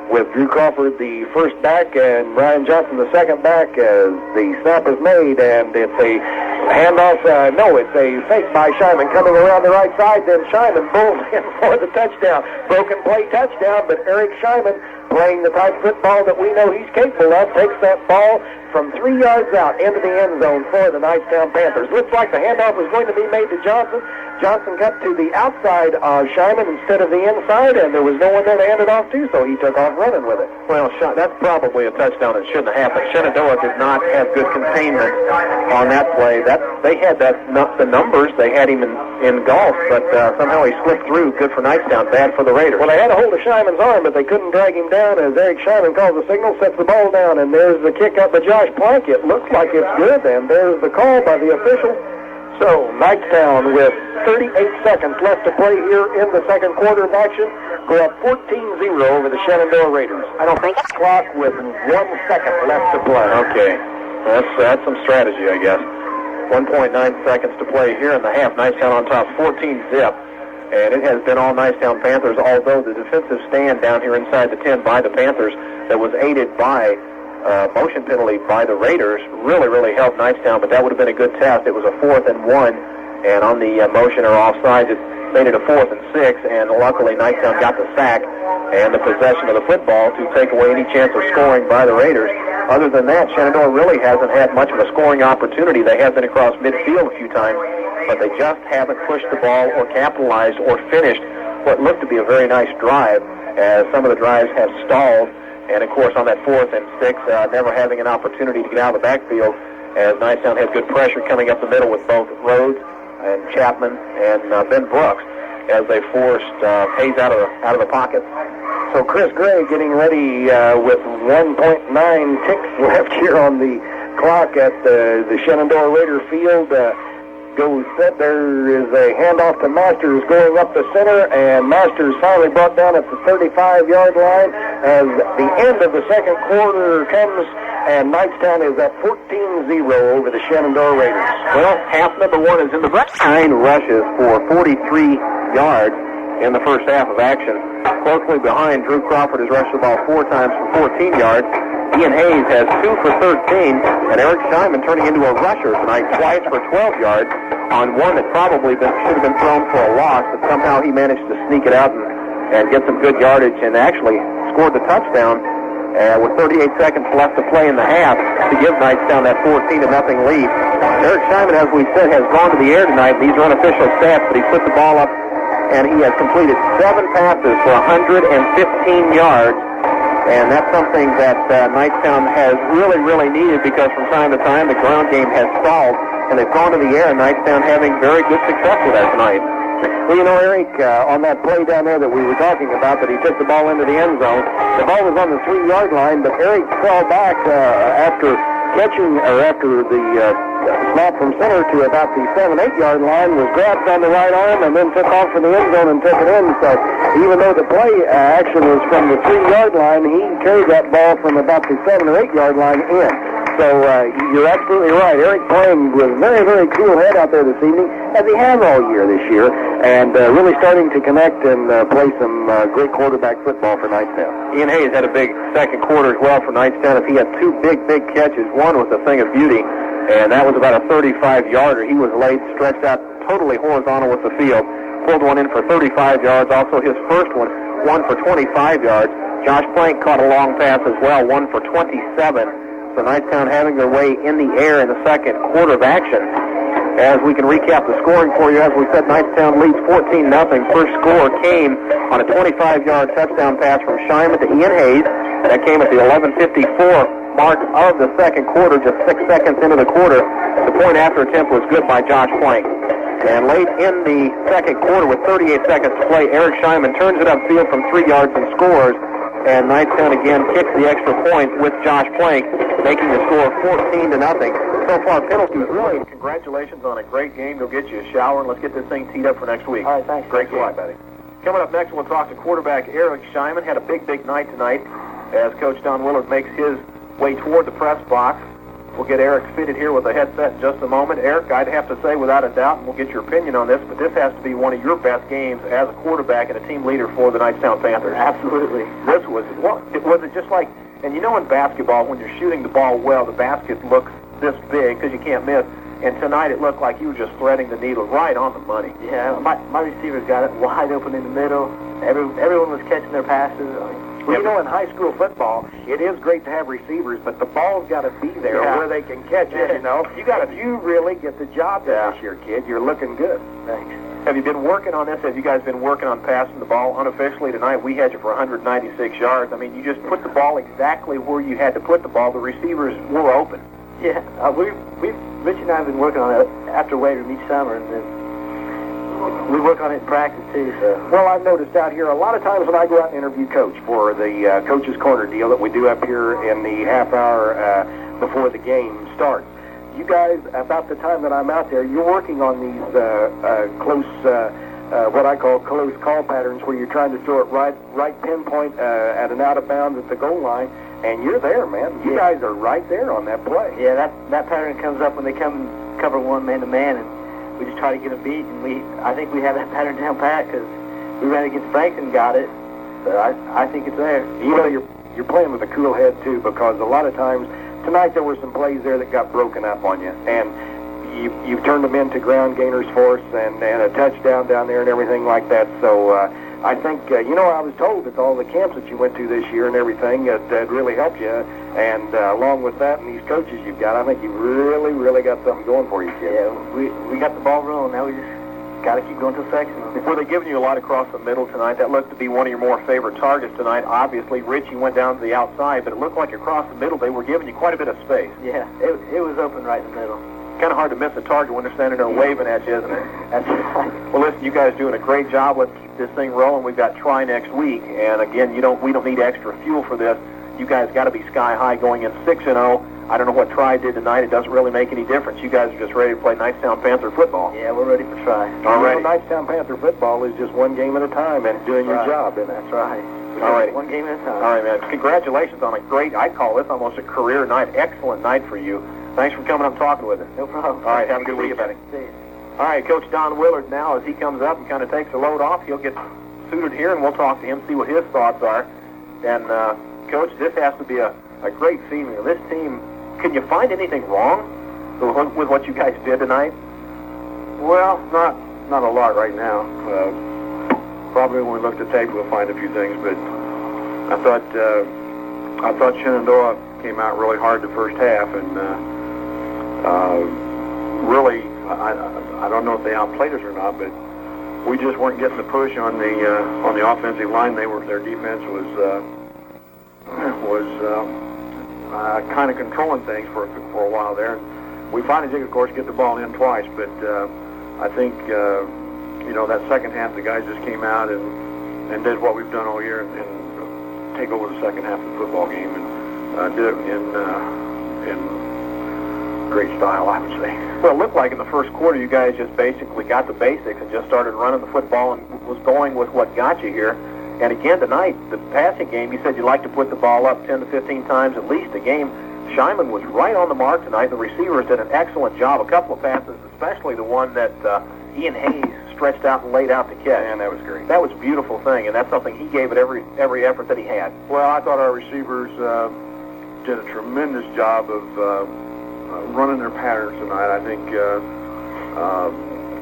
Speaker 2: with Drew Crawford, the first back, and Brian Johnson, the second back, as the snap is made, and it's a handoff. It's a fake by Shyman coming around the right side. Then Shyman bowls in for the touchdown. Broken play touchdown, but Eric Shyman, playing the type of football that we know he's capable of, takes that ball from 3 yards out into the end zone for the Knightstown Panthers. Looks like the handoff was going to be made to Johnson. Johnson cut to the outside of Shyman instead of the inside, and there was no one there to hand it off to, so he took off running with it.
Speaker 3: Well, that's probably a touchdown that shouldn't have happened. Shenandoah did not have good containment on that play. They had the numbers. They had him in golf, but somehow he slipped through. Good for Knightstown, bad for the Raiders.
Speaker 2: Well, they had a hold of Shyman's arm, but they couldn't drag him down as Eric Shyman calls the signal, sets the ball down, and there's the kick up by Josh Plank. It looks like it's good, and there's the call by the official. So, Knightstown with 38 seconds left to play here in the second quarter of action, go up 14-0 over the Shenandoah Raiders. I don't think the clock with 1 second left to play.
Speaker 3: Okay, that's some strategy, I guess. 1.9 seconds to play here in the half. Knightstown on top, 14-0. And it has been all Knightstown Panthers, although the defensive stand down here inside the 10 by the Panthers that was aided by motion penalty by the Raiders really helped Knightstown, but that would have been a good test. It was a 4th and 1, and on the motion or offside, it made it a 4th and 6, and luckily Knightstown got the sack and the possession of the football to take away any chance of scoring by the Raiders. Other than that, Shenandoah really hasn't had much of a scoring opportunity. They have been across midfield a few times, but they just haven't pushed the ball or capitalized or finished what looked to be a very nice drive, as some of the drives have stalled. And, of course, on that 4th and 6, never having an opportunity to get out of the backfield, as Knightstown had good pressure coming up the middle with both Rhodes and Chapman and Ben Brooks as they forced Hayes out of the pocket.
Speaker 2: So Chris Gray getting ready with 1.9 ticks left here on the clock at the Shenandoah Raider field. Goes set. There is a handoff to Masters going up the center, and Masters finally brought down at the 35-yard line as the end of the second quarter comes, and Knightstown is at 14-0 over the Shenandoah Raiders.
Speaker 3: Well, half number 1 is in the back. 9 rushes for 43 yards in the first half of action. Closely behind, Drew Crawford has rushed the ball 4 times for 14 yards. Ian Hayes has 2 for 13, and Eric Shyman turning into a rusher tonight, twice for 12 yards on one that probably should have been thrown for a loss, but somehow he managed to sneak it out and get some good yardage and actually scored the touchdown with 38 seconds left to play in the half to give Knightstown that 14-0 lead. Eric Shyman, as we said, has gone to the air tonight. These are unofficial stats, but he put the ball up, and he has completed 7 passes for 115 yards. And that's something that Knightstown has really needed, because from time to time the ground game has stalled, and they've gone to the air, and Knightstown having very good success with that tonight.
Speaker 2: Well, you know, Eric, on that play down there that we were talking about, that he took the ball into the end zone, the ball was on the 3-yard line, but Eric fell back after the snap from center to about the 7-8 yard line, was grabbed on the right arm and then took off for the end zone and took it in. So even though the play action was from the 3-yard line, he carried that ball from about the 7 or 8 yard line in. So you're absolutely right. Eric playing with very cool head out there this evening, as he has all year this year, and really starting to connect and play some great quarterback football for Knightstown.
Speaker 3: Ian Hayes had a big second quarter as well for Knightstown, as he had 2 big catches. One was a thing of beauty, and that was about a 35-yarder. He was laid, stretched out totally horizontal with the field, pulled one in for 35 yards. Also his first one for 25 yards. Josh Plank caught a long pass as well, one for 27. So Knightstown having their way in the air in the second quarter of action. As we can recap the scoring for you, as we said, Knightstown leads 14-0. First score came on a 25-yard touchdown pass from Shyman to Ian Hayes. That came at the 11:54 mark of the second quarter, just 6 seconds into the quarter. The point after attempt was good by Josh Plank. And late in the second quarter, with 38 seconds to play, Eric Scheinman turns it upfield from 3 yards and scores. And Knightstown again kicks the extra point with Josh Plank, making the score 14-0. So far, penalties. Really, congratulations on a great game. Go get you a shower, and let's get this thing teed up for next week.
Speaker 2: All right, thanks.
Speaker 3: Great game, buddy. Coming up next, we'll talk to quarterback Eric Scheinman. Had a big night tonight as Coach Don Willard makes his way toward the press box. We'll get Eric fitted here with a headset in just a moment. Eric, I'd have to say without a doubt, and we'll get your opinion on this, but this has to be one of your best games as a quarterback and a team leader for the Knightstown Panthers.
Speaker 2: Absolutely.
Speaker 3: This was it just like, and you know in basketball, when you're shooting the ball well, the basket looks this big because you can't miss. And tonight it looked like you were just threading the needle right on the money.
Speaker 2: Yeah, my receivers got it wide open in the middle. Everyone was catching their passes. Well, you know, in high school football, it is great to have receivers, but the ball's got to be there where they can catch it, you know. You really get the job done this year, kid. You're looking good.
Speaker 3: Thanks. Have you been working on this? Have you guys been working on passing the ball unofficially tonight? We had you for 196 yards. I mean, you just put the ball exactly where you had to put the ball. The receivers were open.
Speaker 2: Yeah, Rich and I have been working on it after weight room each summer, and then we work on it in practice too. So.
Speaker 4: Well, I've noticed out here a lot of times when I go out and interview Coach for the Coach's Corner deal that we do up here in the half hour before the game starts. You guys, about the time that I'm out there, you're working on these close, what I call close call patterns, where you're trying to throw it right pinpoint at an out of bounds at the goal line, and you're there, man. You guys are right there on that play.
Speaker 2: Yeah, that pattern comes up when they come cover one man to man, and we just try to get a beat, and I think we have that pattern down pat because we ran against Frank and got it. So I think it's there.
Speaker 4: You know, you're playing with a cool head too, because a lot of times tonight there were some plays there that got broken up on you, and you've turned them into ground gainers for us and a touchdown down there and everything like that. So I think, you know, I was told that all the camps that you went to this year and everything that really helped you, and along with that and these coaches you've got, I think you really, really got something going for you, kid.
Speaker 2: Yeah, we got the ball rolling. Now we just got to keep going to sectional.
Speaker 3: Were they giving you a lot across the middle tonight? That looked to be one of your more favorite targets tonight. Obviously, Richie went down to the outside, but it looked like across the middle they were giving you quite a bit of space.
Speaker 2: Yeah, it was open right in the middle.
Speaker 3: Kind of hard to miss a target when they're standing there waving at you, isn't it?
Speaker 2: That's right.
Speaker 3: Well, listen, you guys doing a great job. Let's keep this thing rolling. We've got try next week, and again, we don't need extra fuel for this. You guys got to be sky high going in 6-0. I don't know what Try did tonight. It doesn't really make any difference. You guys are just ready to play Knightstown Panther football.
Speaker 2: Yeah, we're ready for Try.
Speaker 3: All right.
Speaker 4: You know, Knightstown Panther football is just one game at a time and doing your job, isn't it?
Speaker 2: That's right.
Speaker 3: All right.
Speaker 2: One game at a time.
Speaker 3: All right, man. Congratulations on a great, I call this almost a career night. Excellent night for you. Thanks for coming up and talking with us.
Speaker 2: No problem.
Speaker 3: All right, have a good week, buddy.
Speaker 2: See you.
Speaker 3: All right, Coach Don Willard now, as he comes up and kind of takes the load off, he'll get suited here, and we'll talk to him, see what his thoughts are. And, Coach, this has to be a great feeling. This team, can you find anything wrong with what you guys did tonight?
Speaker 5: Well, not a lot right now. Probably when we look at tape, we'll find a few things. But I thought Shenandoah came out really hard the first half, and really, I don't know if they outplayed us or not, but we just weren't getting the push on the offensive line. Their defense was kind of controlling things for a while there. And we finally did, of course, get the ball in twice, but I think that second half the guys just came out and did what we've done all year and take over the second half of the football game and did it in great style, I would say.
Speaker 3: Well, it looked like in the first quarter you guys just basically got the basics and just started running the football and was going with what got you here. And again tonight, the passing game, you said you like to put the ball up 10 to 15 times at least a game. Scheinman was right on the mark tonight. The receivers did an excellent job. A couple of passes, especially the one that Ian Hayes stretched out and laid out to catch.
Speaker 5: And that was great.
Speaker 3: That was a beautiful thing, and that's something he gave it every effort that he had.
Speaker 5: Well, I thought our receivers did a tremendous job of running their patterns tonight. I think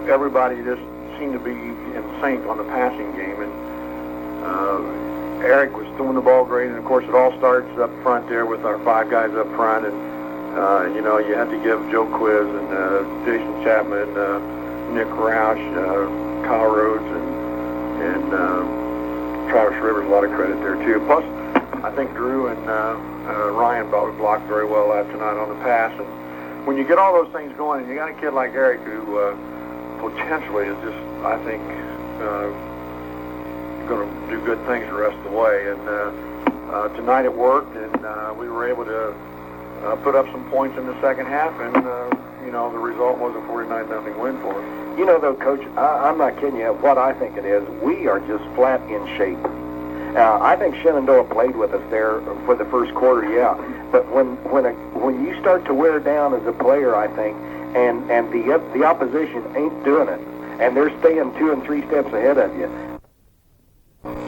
Speaker 5: everybody just seemed to be in sync on the passing game, and Eric was throwing the ball great, and of course it all starts up front there with our five guys up front, and you had to give Joe Quiz and Jason Chapman, Nick Roush, Kyle Rhodes, and Travis Rivers a lot of credit there too. Plus I think Drew and Ryan blocked very well tonight on the pass. And when you get all those things going, and you got a kid like Eric who potentially is just, I think, going to do good things the rest of the way. And tonight it worked, and we were able to put up some points in the second half, and the result was a 49-0 win for us.
Speaker 4: You know, though, Coach, I'm not kidding you. What I think it is, we are just flat in shape. I think Shenandoah played with us there for the first quarter, yeah. But when you start to wear down as a player, I think, and the opposition ain't doing it, and they're staying 2 and 3 steps ahead of you.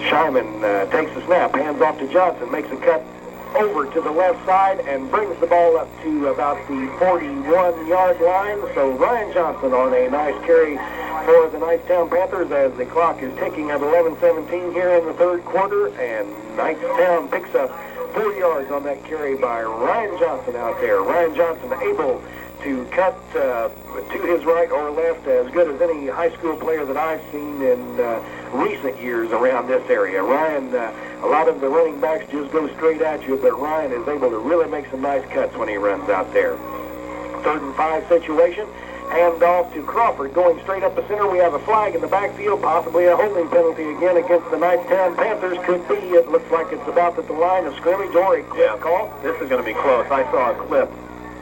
Speaker 4: Shyman takes the snap, hands off to Johnson, makes a cut over to the left side and brings the ball up to about the 41-yard line. So Ryan Johnson on a nice carry for the Knightstown Panthers as the clock is ticking at 11:17 here in the third quarter, and Knightstown picks up 4 yards on that carry by Ryan Johnson out there. Ryan Johnson able to cut to his right or left as good as any high school player that I've seen in recent years around this area. Ryan, a lot of the running backs just go straight at you, but Ryan is able to really make some nice cuts when he runs out there. 3rd and 5 situation. Hand off to Crawford, going straight up the center. We have a flag in the backfield, possibly a holding penalty again against the Knightstown Panthers. Could be. It looks like it's about at the line of scrimmage or a clear call.
Speaker 3: This is going to be close. I saw a clip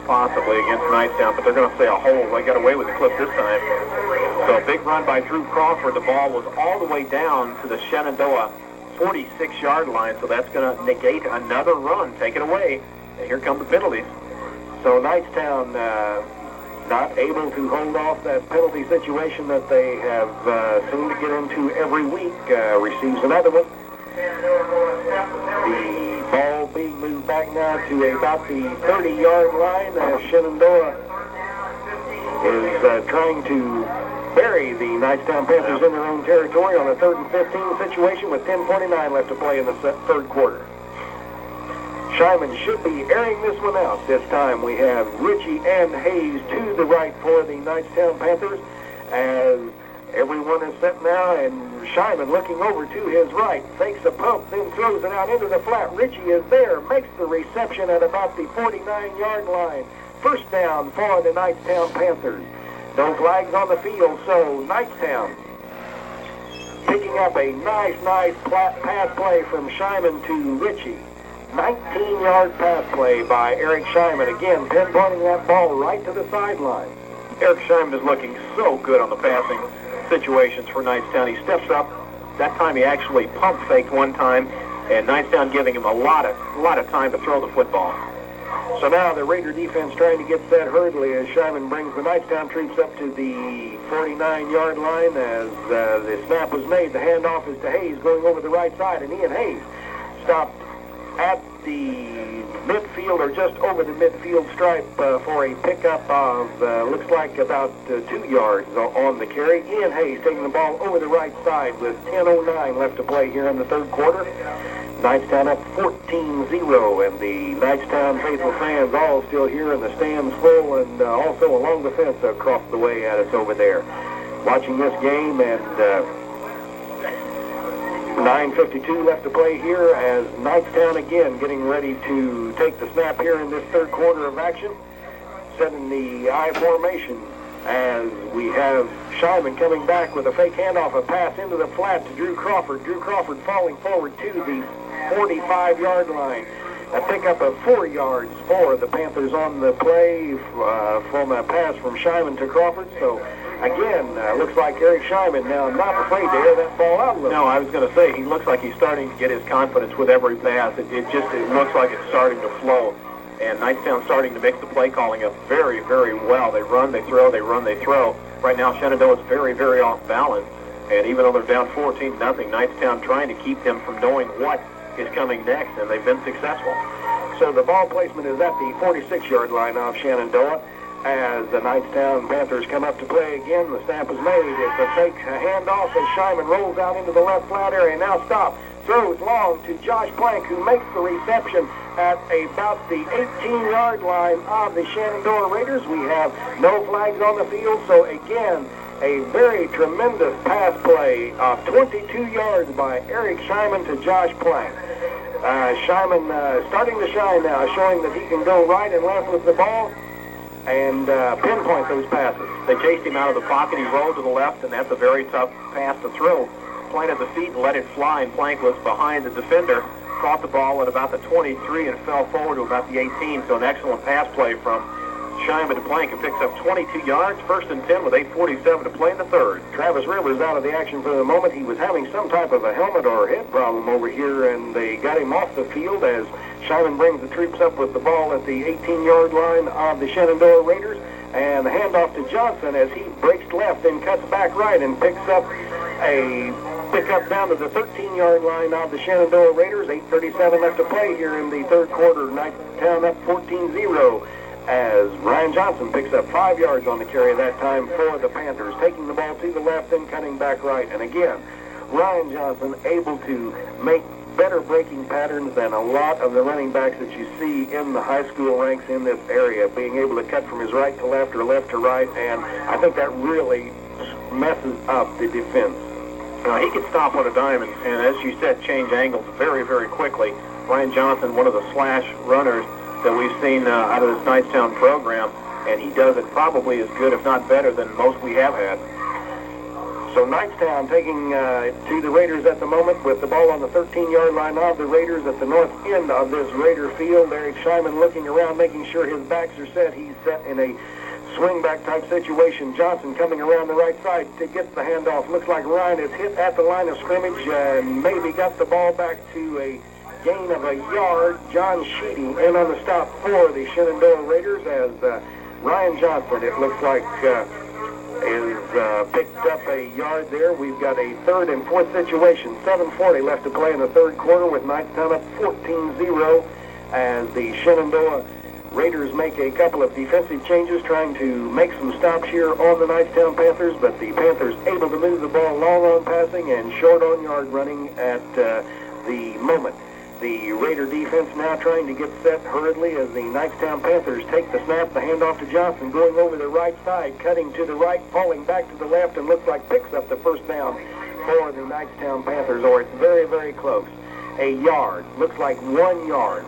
Speaker 3: possibly against Knightstown, but they're going to say a hold. They got away with the clip this time. So a big run by Drew Crawford. The ball was all the way down to the Shenandoah 46-yard line, so that's going to negate another run. Take it away. And here come the penalties.
Speaker 4: So Knightstown not able to hold off that penalty situation that they have seemed to get into every week. Receives another one. The ball being moved back now to about the 30-yard line as Shenandoah is trying to bury the Knightstown Panthers in their own territory on a 3rd and 15 situation with 10:49 left to play in the third quarter. Shyman should be airing this one out. This time we have Ritchie and Hayes to the right for the Knightstown Panthers as everyone is set now, and Shyman looking over to his right, fakes a pump, then throws it out into the flat. Ritchie is there, makes the reception at about the 49-yard line. First down for the Knightstown Panthers. No flags on the field, so Knightstown picking up a nice pass play from Shyman to Ritchie. 19-yard pass play by Eric Shyman. Again, pinpointing that ball right to the sideline.
Speaker 3: Eric Shyman is looking so good on the passing situations for Knightstown. He steps up. That time he actually pump faked one time, and Knightstown giving him a lot of time to throw the football.
Speaker 4: So now the Raider defense trying to get set hurriedly as Shyman brings the Knightstown troops up to the 49-yard line as the snap was made. The handoff is to Hayes going over the right side, and Ian Hayes stopped at the midfield or just over the midfield stripe for a pickup of looks like about 2 yards on the carry. Ian Hayes taking the ball over the right side with 10:09 left to play here in the third quarter. Knightstown up 14-0, and the Knightstown faithful fans all still here in the stands full, and also along the fence across the way at us over there. Watching this game, and 9:52 left to play here as Knightstown again getting ready to take the snap here in this third quarter of action. Setting the I formation as we have Shyman coming back with a fake handoff, a pass into the flat to Drew Crawford. Drew Crawford falling forward to the 45-yard line. A pickup of 4 yards for the Panthers on the play from a pass from Shyman to Crawford. So again, looks like Eric Shyman now not afraid to air that ball out a little.
Speaker 3: No, I was going to say, he looks like he's starting to get his confidence with every pass. It looks like it's starting to flow. And Knightstown starting to mix the play calling up very, very well. They run, they throw, they run, they throw. Right now, Shenandoah is very, very off balance. And even though they're down 14-0, Knightstown trying to keep them from knowing what is coming next, and they've been successful.
Speaker 4: So the ball placement is at the 46-yard line of Shenandoah. As the Knightstown Panthers come up to play again, the snap is made. It's a fake handoff as Shyman rolls out into the left flat area. Now stop. Throws long to Josh Plank, who makes the reception at about the 18-yard line of the Shenandoah Raiders. We have no flags on the field, so again, a very tremendous pass play of 22 yards by Eric Shyman to Josh Plank. Shyman starting to shine now, showing that he can go right and left with the ball and pinpoint those passes.
Speaker 3: They chased him out of the pocket. He rolled to the left, and that's a very tough pass to throw. Planted the feet and let it fly, and Plank was behind the defender. Caught the ball at about the 23 and fell forward to about the 18. So an excellent pass play from Shyman to Plank, and picks up 22 yards, 1st and 10 with 8:47 to play in the third.
Speaker 4: Travis Rivers out of the action for the moment. He was having some type of a helmet or head problem over here, and they got him off the field as Shyman brings the troops up with the ball at the 18-yard line of the Shenandoah Raiders, and the handoff to Johnson as he breaks left and cuts back right and picks up a pickup down to the 13-yard line of the Shenandoah Raiders. 8:37 left to play here in the third quarter. Knightstown up 14-0. As Ryan Johnson picks up 5 yards on the carry that time for the Panthers, taking the ball to the left and cutting back right. And again, Ryan Johnson able to make better breaking patterns than a lot of the running backs that you see in the high school ranks in this area, being able to cut from his right to left or left to right, and I think that really messes up the defense.
Speaker 3: He can stop on a dime and, as you said, change angles very, very quickly. Ryan Johnson, one of the slash runners that we've seen out of this Knightstown program, and he does it probably as good, if not better, than most we have had.
Speaker 4: So Knightstown taking to the Raiders at the moment with the ball on the 13-yard line of the Raiders at the north end of this Raider field. Eric Shyman looking around, making sure his backs are set. He's set in a swing back type situation. Johnson coming around the right side to get the handoff. Looks like Ryan is hit at the line of scrimmage and maybe got the ball back to a gain of a yard. John Sheedy in on the stop for the Shenandoah Raiders as Ryan Johnson, it looks like, is picked up a yard there. We've got a 3rd and 4th situation. 7:40 left to play in the third quarter with Knightstown up 14-0 as the Shenandoah Raiders make a couple of defensive changes, trying to make some stops here on the Knightstown Panthers, but the Panthers able to move the ball long on passing and short on yard running at the moment. The Raider defense now trying to get set hurriedly as the Knightstown Panthers take the snap, the handoff to Johnson, going over the right side, cutting to the right, falling back to the left, and looks like picks up the first down for the Knightstown Panthers, or it's very, very close. A yard, looks like 1 yard.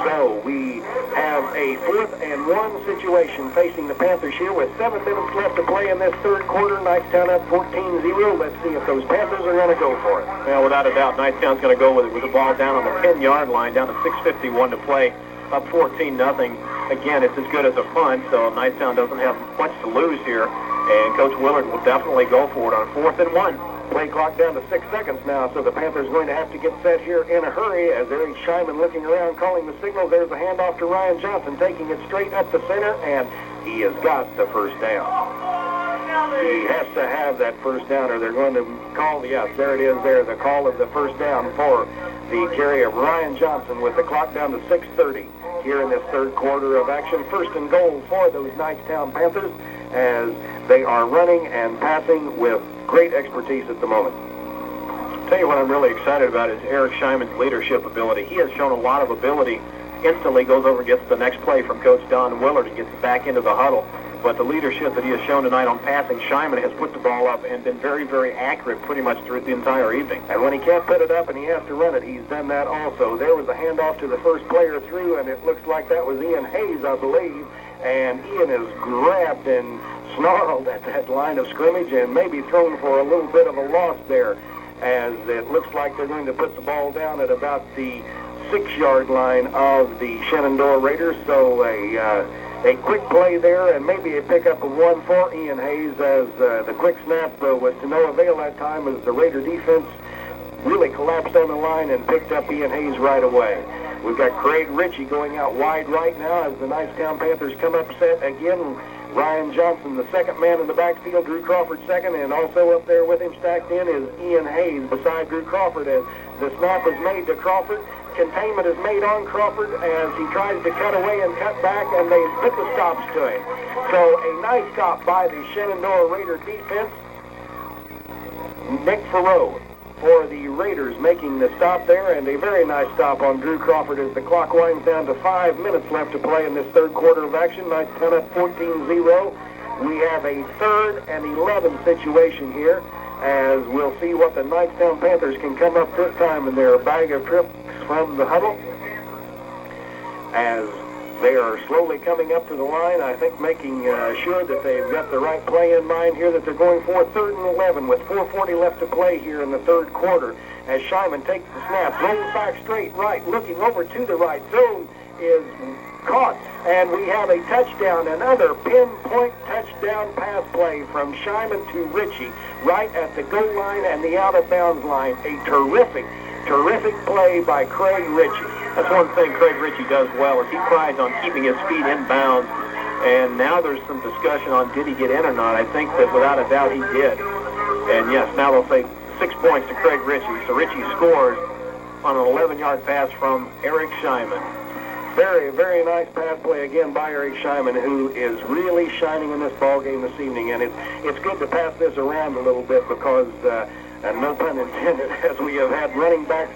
Speaker 4: So we have a 4th and 1 situation facing the Panthers here with 7 minutes left to play in this third quarter. Knightstown up 14-0. Let's see if those Panthers are going to go for it.
Speaker 3: Well, without a doubt, Knightstown's going to go with the ball down on the 10-yard line, down to 6:51 to play, up 14-0. Again, it's as good as a punt, so Knightstown doesn't have much to lose here, and Coach Willard will definitely go for it on 4th and 1.
Speaker 4: Play clock down to 6 seconds now, so the Panthers going to have to get set here in a hurry as Eric Shyman looking around, calling the signal. There's a handoff to Ryan Johnson, taking it straight up the center, and he has got the first down. He has to have that first down, or they're going to call, yes, there it is there, the call of the first down for the carry of Ryan Johnson with the clock down to 6:30 here in this third quarter of action. 1st and goal for those Knightstown Panthers as they are running and passing with great expertise at the moment.
Speaker 3: I'll tell you what I'm really excited about is Eric Shyman's leadership ability. He has shown a lot of ability. Instantly goes over and gets the next play from Coach Don Willard and gets back into the huddle. But the leadership that he has shown tonight on passing, Shyman has put the ball up and been very, very accurate pretty much through the entire evening.
Speaker 4: And when he can't put it up and he has to run it, he's done that also. There was a handoff to the first player through, and it looks like that was Ian Hayes, I believe. And Ian is grabbed and snarled at that line of scrimmage and maybe thrown for a little bit of a loss there, as it looks like they're going to put the ball down at about the 6-yard line of the Shenandoah Raiders. So a quick play there and maybe a pickup of 1 for Ian Hayes, as the quick snap was to no avail that time as the Raider defense really collapsed on the line and picked up Ian Hayes right away. We've got Craig Ritchie going out wide right now as the Knightstown Panthers come up set again. Ryan Johnson, the second man in the backfield, Drew Crawford second, and also up there with him stacked in is Ian Hayes beside Drew Crawford as the snap is made to Crawford. Containment is made on Crawford as he tries to cut away and cut back, and they put the stops to him. So a nice stop by the Shenandoah Raider defense. Nick Farrow for the Raiders making the stop there, and a very nice stop on Drew Crawford as the clock winds down to 5 minutes left to play in this third quarter of action. Knightstown up 14-0. We have a 3rd and 11 situation here, as we'll see what the Knightstown Panthers can come up this time in their bag of from the huddle as they are slowly coming up to the line, I think making sure that they've got the right play in mind here that they're going for. 3rd and 11 with 4:40 left to play here in the third quarter as Shyman takes the snap, rolls back straight right, looking over to the right zone, is caught, and we have a touchdown, another pinpoint touchdown pass play from Shyman to Ritchie right at the goal line and the out-of-bounds line. A terrific play by Craig Ritchie.
Speaker 3: That's one thing Craig Ritchie does well, is he prides on keeping his feet in bounds. And now there's some discussion on did he get in or not. I think that without a doubt he did. And yes, now they'll say 6 points to Craig Ritchie. So Ritchie scores on an 11-yard pass from Eric Shyman.
Speaker 4: Very, very nice pass play again by Eric Shyman, who is really shining in this ball game this evening. And it's good to pass this around a little bit because, and no pun intended, as we have had running backs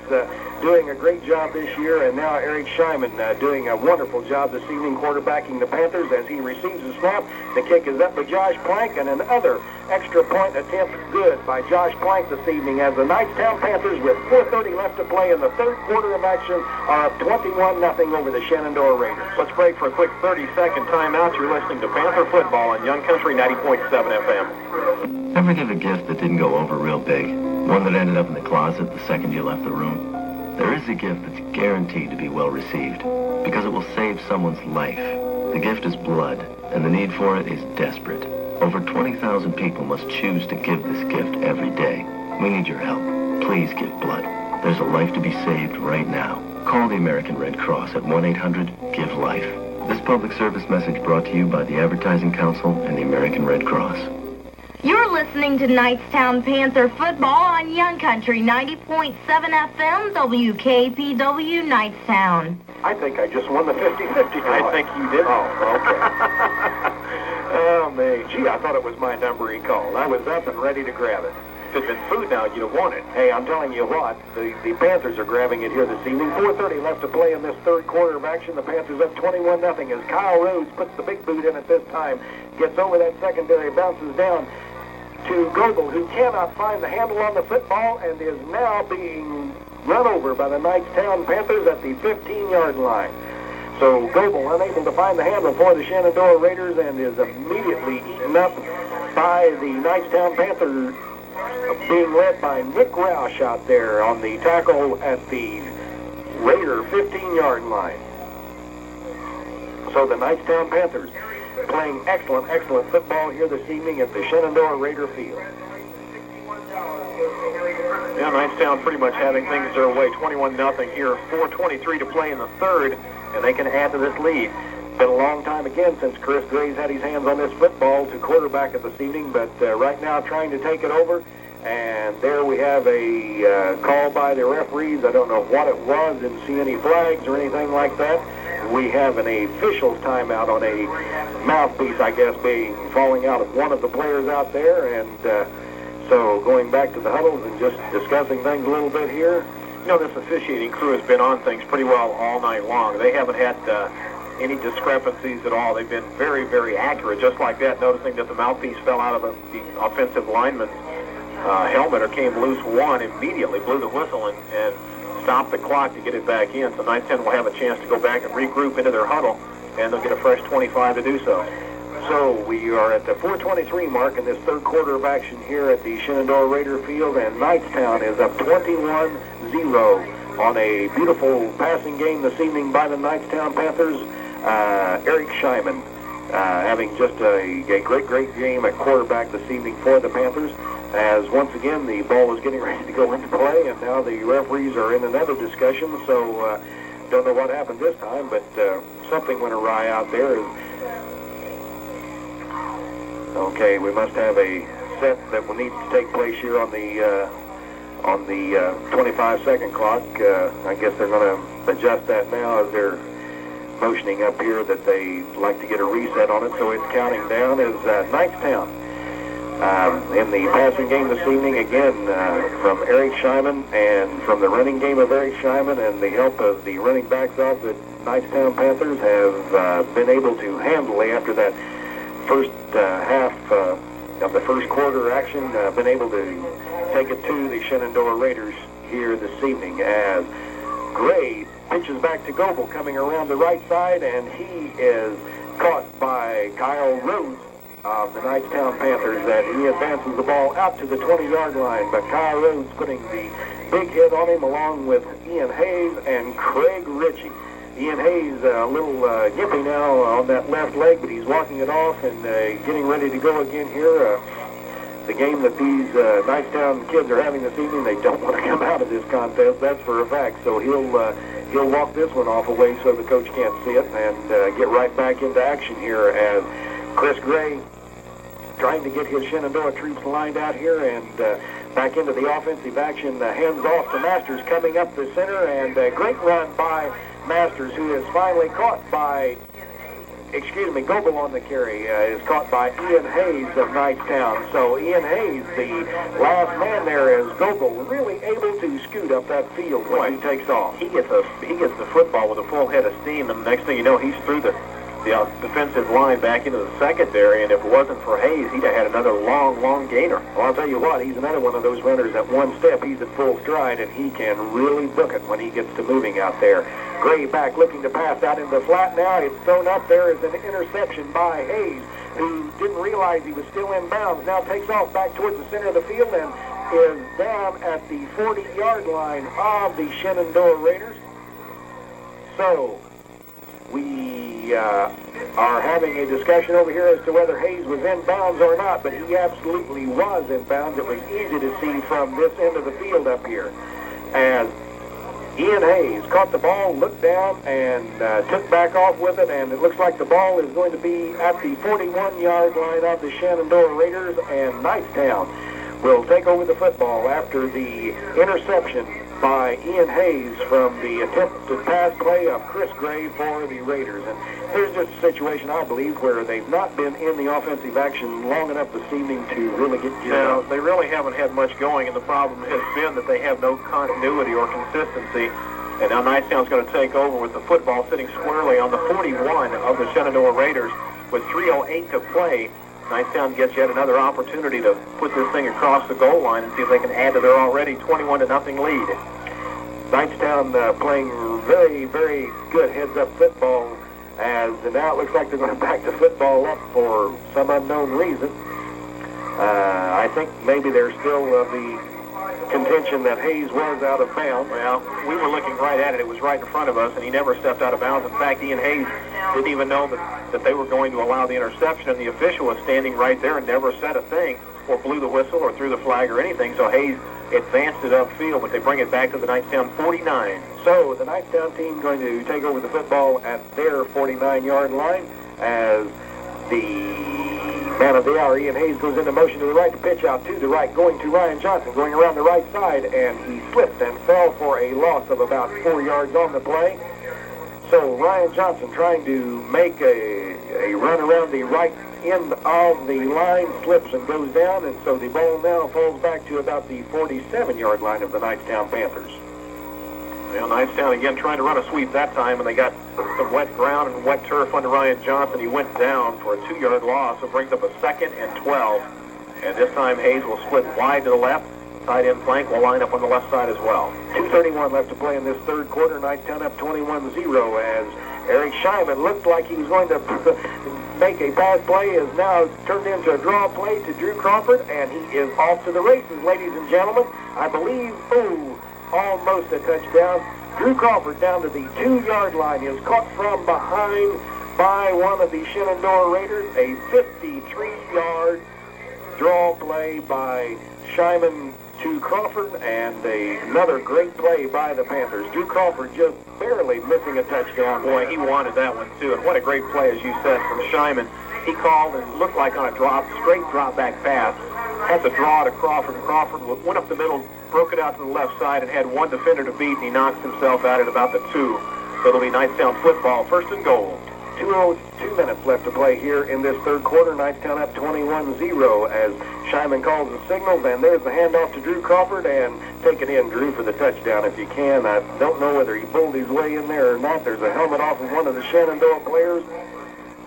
Speaker 4: doing a great job this year, and now Eric Shyman doing a wonderful job this evening quarterbacking the Panthers as he receives the snap. The kick is up by Josh Plank, and another extra point attempt good by Josh Plank this evening as the Knightstown Panthers, with 4:30 left to play in the third quarter of action, are up 21-0 over the Shenandoah Raiders.
Speaker 3: Let's break for a quick 30-second timeout. You're listening to Panther Football on Young Country 90.7 FM.
Speaker 6: Ever give a gift that didn't go over real big? One that ended up in the closet the second you left the room? There is a gift that's guaranteed to be well received because it will save someone's life. The gift is blood, and the need for it is desperate. Over 20,000 people must choose to give this gift every day. We need your help. Please give blood. There's a life to be saved right now. Call the American Red Cross at 1-800-GIVE-LIFE. This public service message brought to you by the Advertising Council and the American Red Cross.
Speaker 7: You're listening to Knightstown Panther Football on Young Country 90.7 FM, WKPW Knightstown.
Speaker 4: I think I just won the 50-50.
Speaker 3: I think you did.
Speaker 4: Oh, okay. Oh, man. Gee, I thought it was my number he called. I was up and ready to grab it.
Speaker 3: If it'd been food now, you'd have won it.
Speaker 4: Hey, I'm telling you what, the Panthers are grabbing it here this evening. 4:30 left to play in this third quarter of action. The Panthers up 21-0 as Kyle Rhodes puts the big boot in at this time. Gets over that secondary, bounces down to Goebel, who cannot find the handle on the football and is now being run over by the Knightstown Panthers at the 15-yard line. So Goebel unable to find the handle for the Shenandoah Raiders and is immediately eaten up by the Knightstown Panthers, being led by Nick Roush out there on the tackle at the Raider 15-yard line. So the Knightstown Panthers playing excellent football here this evening at the Shenandoah Raider field.
Speaker 3: Yeah, Knightstown pretty much having things their way. 21-0 here, 4:23 to play in the third, and they can add to this lead.
Speaker 4: Been a long time again since Chris Gray's had his hands on this football to quarterback it this evening, but right now trying to take it over. And there we have a call by the referees. I don't know what it was, didn't see any flags or anything like that. We have an official's timeout on a mouthpiece, I guess, falling out of one of the players out there. And so going back to the huddles and just discussing things a little bit here.
Speaker 3: You know, this officiating crew has been on things pretty well all night long. They haven't had any discrepancies at all. They've been very, very accurate, just like that, noticing that the mouthpiece fell out of the offensive lineman's helmet or came loose. One immediately blew the whistle and stopped the clock to get it back in. So 9-10 will have a chance to go back and regroup into their huddle, and they'll get a fresh 25 to do so.
Speaker 4: So we are at the 4:23 mark in this third quarter of action here at the Shenandoah Raider field, and Knightstown is up 21-0 on a beautiful passing game this evening by the Knightstown Panthers. Eric Shyman having just a great game at quarterback this evening for the Panthers, as once again the ball is getting ready to go into play, and now the referees are in another discussion, so don't know what happened this time, but something went awry out there. Okay, we must have a set that will need to take place here on the 25-second clock. I guess they're going to adjust that now as they're motioning up here that they like to get a reset on it. So it's counting down as Knightstown in the passing game this evening, again from Eric Shyman, and from the running game of Eric Shyman and the help of the running backs of the Knightstown Panthers have been able to handle after that first half of the first quarter action, been able to take it to the Shenandoah Raiders here this evening, as Gray pitches back to Goebel coming around the right side, and he is caught by Kyle Rhodes of the Knightstown Panthers, that he advances the ball out to the 20-yard line, but Kyle Rhodes putting the big hit on him along with Ian Hayes and Craig Ritchie. Ian Hayes a little gimpy now on that left leg, but he's walking it off and getting ready to go again here. The game that these Knightstown kids are having this evening, they don't want to come out of this contest, that's for a fact. So he'll walk this one off away so the coach can't see it and get right back into action here as Chris Gray trying to get his Shenandoah troops lined out here and back into the offensive action. Hands off to Masters coming up the center, and a great run by Masters, who is finally caught by, Goebel on the carry is caught by Ian Hayes of Knightstown. So Ian Hayes, the last man there, is Goebel really able to scoot up that field when he takes off.
Speaker 3: He gets the football with a full head of steam, and the next thing you know, he's through the defensive line back into the secondary, and if it wasn't for Hayes, he'd have had another long gainer.
Speaker 4: Well, I'll tell you what, he's another one of those runners at one step. He's at full stride, and he can really book it when he gets to moving out there. Gray back looking to pass out into the flat now. It's thrown up there as an interception by Hayes, who didn't realize he was still in bounds. Now takes off back towards the center of the field and is down at the 40-yard line of the Shenandoah Raiders. So we are having a discussion over here as to whether Hayes was in bounds or not, but he absolutely was in bounds. It was easy to see from this end of the field up here. As Ian Hayes caught the ball, looked down, and took back off with it, and it looks like the ball is going to be at the 41-yard line of the Shenandoah Raiders, and Knightstown will take over the football after the interception by Ian Hayes from the attempted pass play of Chris Gray for the Raiders. And there's just a situation, I believe, where they've not been in the offensive action long enough this evening to really get geared up.
Speaker 3: They really haven't had much going, and the problem has been that they have no continuity or consistency. And now Knightstown's going to take over with the football sitting squarely on the 41 of the Shenandoah Raiders with 3:08 to play. Knightstown gets yet another opportunity to put this thing across the goal line and see if they can add to their already 21-0 lead.
Speaker 4: Knightstown playing very, very good heads-up football, as now it looks like they're going to back the football up for some unknown reason. I think maybe there's still the contention that Hayes was out of bounds.
Speaker 3: Well, we were looking right at it. It was right in front of us, and he never stepped out of bounds. In fact, Ian Hayes didn't even know that they were going to allow the interception, and the official was standing right there and never said a thing or blew the whistle or threw the flag or anything. So Hayes advanced it upfield, but they bring it back to the Knightstown 49.
Speaker 4: So the Knightstown team going to take over the football at their 49-yard line as the man of the hour, Ian Hayes, goes into motion to the right to pitch out to the right, going to Ryan Johnson, going around the right side, and he slipped and fell for a loss of about 4 yards on the play. So Ryan Johnson trying to make a run around the right end of the line, slips and goes down, and so the ball now falls back to about the 47-yard line of the Knightstown Panthers.
Speaker 3: Well, Knightstown again trying to run a sweep that time, and they got some wet ground and wet turf under Ryan Johnson. He went down for a 2-yard loss, so brings up a 2nd and 12. And this time Hayes will split wide to the left. Tight end flank will line up on the left side as well.
Speaker 4: 2:31 left to play in this third quarter. Knightstown up 21-0 as Eric Scheinman looked like he was going to make a pass play, is now turned into a draw play to Drew Crawford, and he is off to the races, ladies and gentlemen. I believe, almost a touchdown. Drew Crawford down to the 2-yard line is caught from behind by one of the Shenandoah Raiders. A 53-yard draw play by Scheinman to Crawford, and another great play by the Panthers. Drew Crawford just barely missing a touchdown.
Speaker 3: Boy, he wanted that one too, and what a great play, as you said, from Scheinman. He called and looked like on a straight drop back pass. Had to draw to Crawford, and Crawford went up the middle, broke it out to the left side, and had one defender to beat, and he knocks himself out at about the 2. So it'll be Knightstown football, 1st and goal.
Speaker 4: 2 minutes left to play here in this third quarter. Knightstown up 21-0 as Scheinman calls the signals, and there's the handoff to Drew Crawford, and take it in, Drew, for the touchdown if you can. I don't know whether he pulled his way in there or not. There's a helmet off of one of the Shenandoah players.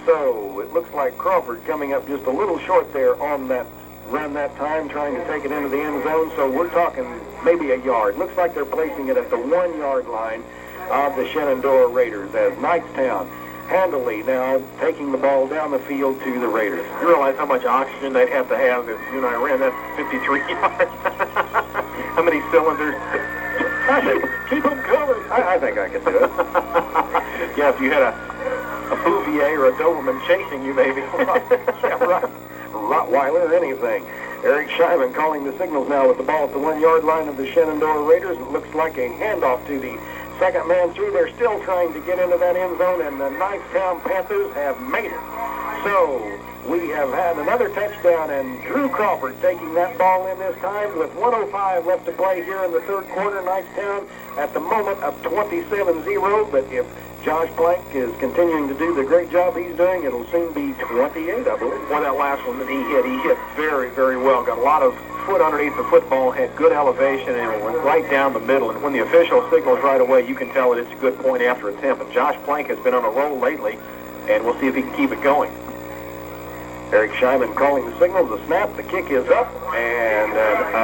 Speaker 4: So it looks like Crawford coming up just a little short there on that run that time trying to take it into the end zone. So we're talking maybe a yard. Looks like they're placing it at the 1 yard line of the Shenandoah Raiders as Knightstown handily now taking the ball down the field to the Raiders.
Speaker 5: You realize how much oxygen they'd have to have if you and I ran that 53 yards? How many cylinders?
Speaker 4: I think, keep them covered. I think I could do it.
Speaker 5: Yeah, if you had a Bouvier or a Doberman chasing you, maybe.
Speaker 4: Yeah, right. Rottweiler or anything. Eric Scheiman calling the signals now with the ball at the 1 yard line of the Shenandoah Raiders. It looks like a handoff to the second man through. They're still trying to get into that end zone, and the Knightstown Panthers have made it. So we have had another touchdown, and Drew Crawford taking that ball in this time with 1:05 left to play here in the third quarter. Knightstown at the moment of 27-0, but if Josh Plank is continuing to do the great job he's doing, it'll soon be 28, I believe.
Speaker 5: Boy, that last one that he hit very, very well. Got a lot of foot underneath the football, had good elevation, and it went right down the middle. And when the official signals right away, you can tell that it's a good point after attempt. And Josh Plank has been on a roll lately, and we'll see if he can keep it going.
Speaker 4: Eric Scheiman calling the signals. The snap, the kick is up, and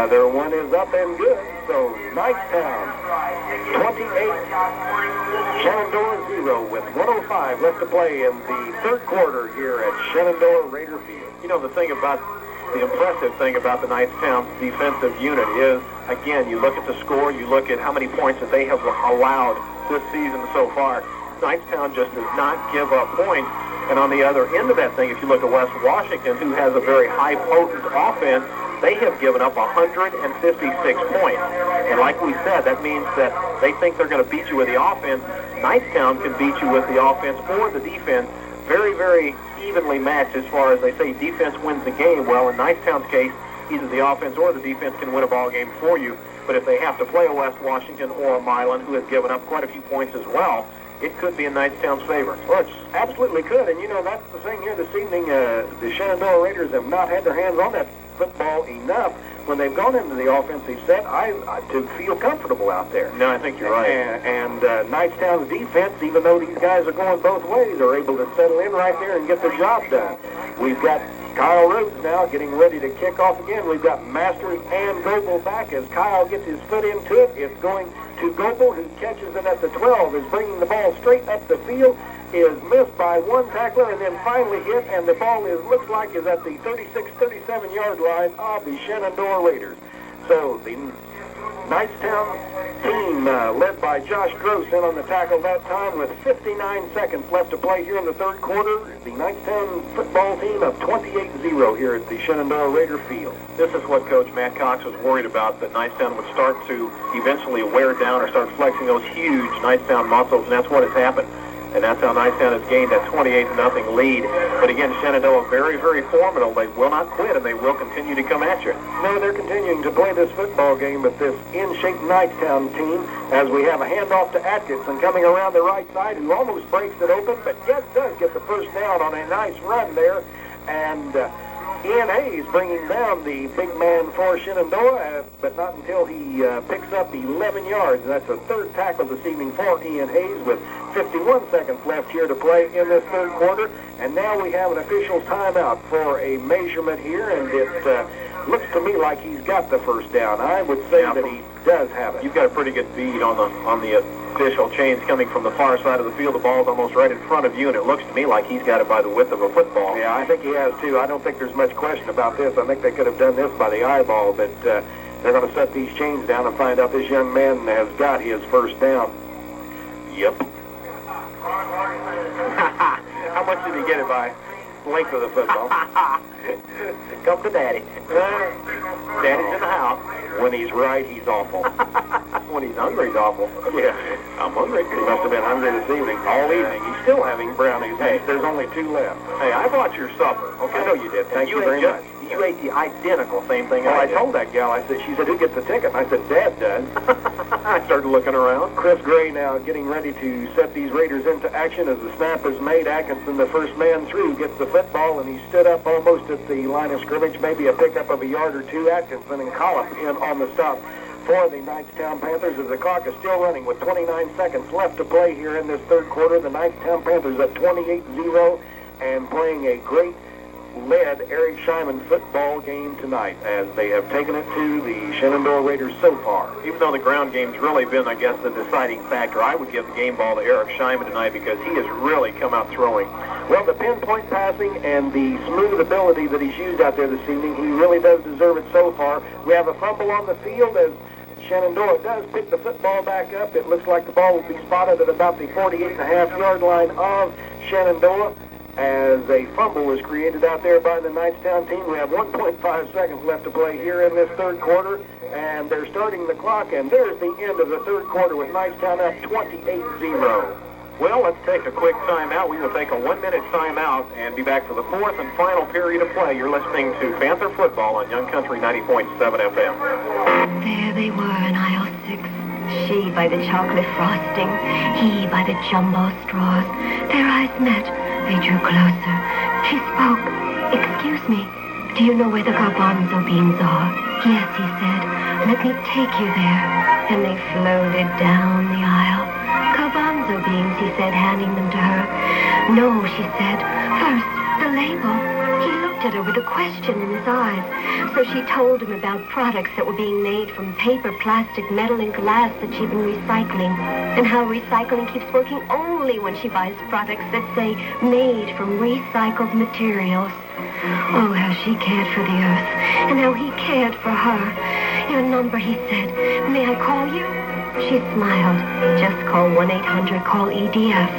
Speaker 4: their one is up and good. So Knightstown 28, Shenandoah 0 with 1:05 left to play in the third quarter here at Shenandoah Raider Field.
Speaker 5: You know, the impressive thing about the Knightstown defensive unit is, again, you look at the score, you look at how many points that they have allowed this season so far. Knightstown just does not give up points. And on the other end of that thing, if you look at West Washington, who has a very high potent offense, they have given up 156 points. And like we said, that means that they think they're going to beat you with the offense. Knightstown can beat you with the offense or the defense. Very, very evenly matched as far as they say defense wins the game. Well, in Knightstown's case, either the offense or the defense can win a ball game for you. But if they have to play a West Washington or a Milan, who has given up quite a few points as well, it could be in Knightstown's favor.
Speaker 4: Well, it absolutely could. And, you know, that's the thing here this evening. The Shenandoah Raiders have not had their hands on that football enough when they've gone into the offensive set to feel comfortable out there.
Speaker 5: No, I think you're right.
Speaker 4: And Knightstown's defense, even though these guys are going both ways, are able to settle in right there and get the job done. We've got Kyle Rhodes now getting ready to kick off again. We've got Masters and Goebel back as Kyle gets his foot into it. It's going to Goebel, who catches it at the 12, is bringing the ball straight up the field, is missed by one tackler, and then finally hit, and the ball looks like is at the 36-37 yard line of the Shenandoah Raiders. So the Knightstown team led by Josh Gross in on the tackle that time with 59 seconds left to play here in the third quarter. The Knightstown football team of 28-0 here at the Shenandoah Raider Field.
Speaker 5: This is what Coach Matt Cox was worried about, that Knightstown would start to eventually wear down or start flexing those huge Knightstown muscles, and that's what has happened. And that's how Knightstown has gained that 28-0 lead. But again, Shenandoah very, very formidable. They will not quit, and they will continue to come at you.
Speaker 4: No, they're continuing to play this football game with this in-shape Knightstown team as we have a handoff to Atkinson coming around the right side, who almost breaks it open, but does get the first down on a nice run there. And Ian Hayes bringing down the big man for Shenandoah, but not until he picks up 11 yards. That's a third tackle this evening for Ian Hayes with 51 seconds left here to play in this third quarter. And now we have an official timeout for a measurement here, and it looks to me like he's got the first down. I would say that he does have it.
Speaker 5: You've got a pretty good bead on the official chains coming from the far side of the field. The ball's almost right in front of you, and it looks to me like he's got it by the width of a football.
Speaker 4: Yeah, I think he has too. I don't think there's much question about this. I think they could have done this by the eyeball, but they're going to set these chains down and find out this young man has got his first down.
Speaker 5: Yep. How much did he get it by? Length of the football.
Speaker 4: Come to Daddy.
Speaker 5: Daddy's in the house.
Speaker 4: When he's right, he's awful.
Speaker 5: When he's hungry, he's awful.
Speaker 4: Yeah, I'm hungry. He must have been hungry this evening. All evening. He's still having brownies. Hey, there's only 2 left.
Speaker 5: Hey, I bought your supper. Okay,
Speaker 4: I know you did. Thank you very much.
Speaker 5: You ate the identical same thing
Speaker 4: Well,
Speaker 5: I
Speaker 4: I
Speaker 5: did.
Speaker 4: told that gal, she said, who gets the ticket? And I said, Dad does.
Speaker 5: I started looking around.
Speaker 4: Chris Gray now getting ready to set these Raiders into action as the snap is made. Atkinson, the first man through, gets the football, and he stood up almost at the line of scrimmage, maybe a pickup of a yard or two. Atkinson and Collop in on the stop for the Knightstown Panthers as the clock is still running with 29 seconds left to play here in this third quarter. The Knightstown Panthers at 28-0 and playing a great led Eric Scheinman football game tonight, as they have taken it to the Shenandoah Raiders so far.
Speaker 3: Even though the ground game's really been, I guess, the deciding factor, I would give the game ball to Eric Scheinman tonight because he has really come out throwing.
Speaker 4: Well, the pinpoint passing and the smooth ability that he's used out there this evening, he really does deserve it so far. We have a fumble on the field as Shenandoah does pick the football back up. It looks like the ball will be spotted at about the 48.5-yard line of Shenandoah, as a fumble was created out there by the Knightstown team. We have 1.5 seconds left to play here in this third quarter, and they're starting the clock, and there's the end of the third quarter with Knightstown up 28-0.
Speaker 3: Well, let's take a quick timeout. We will take a 1-minute timeout and be back for the fourth and final period of play. You're listening to Panther Football on Young Country 90.7 FM.
Speaker 8: There they were in aisle 6. She by the chocolate frosting, he by the jumbo straws. Their eyes met. They drew closer. She spoke. "Excuse me, do you know where the garbanzo beans are?" "Yes," he said. "Let me take you there." And they floated down the aisle. "Garbanzo beans," he said, handing them to her. "No," she said. "First, the label." He looked at her with a question in his eyes. So she told him about products that were being made from paper, plastic, metal, and glass that she'd been recycling, and how recycling keeps working only when she buys products that say made from recycled materials. Oh, how she cared for the earth, and how he cared for her. "Your number," he said. "May I call you?" She smiled. "Just call 1-800-CALL-EDF.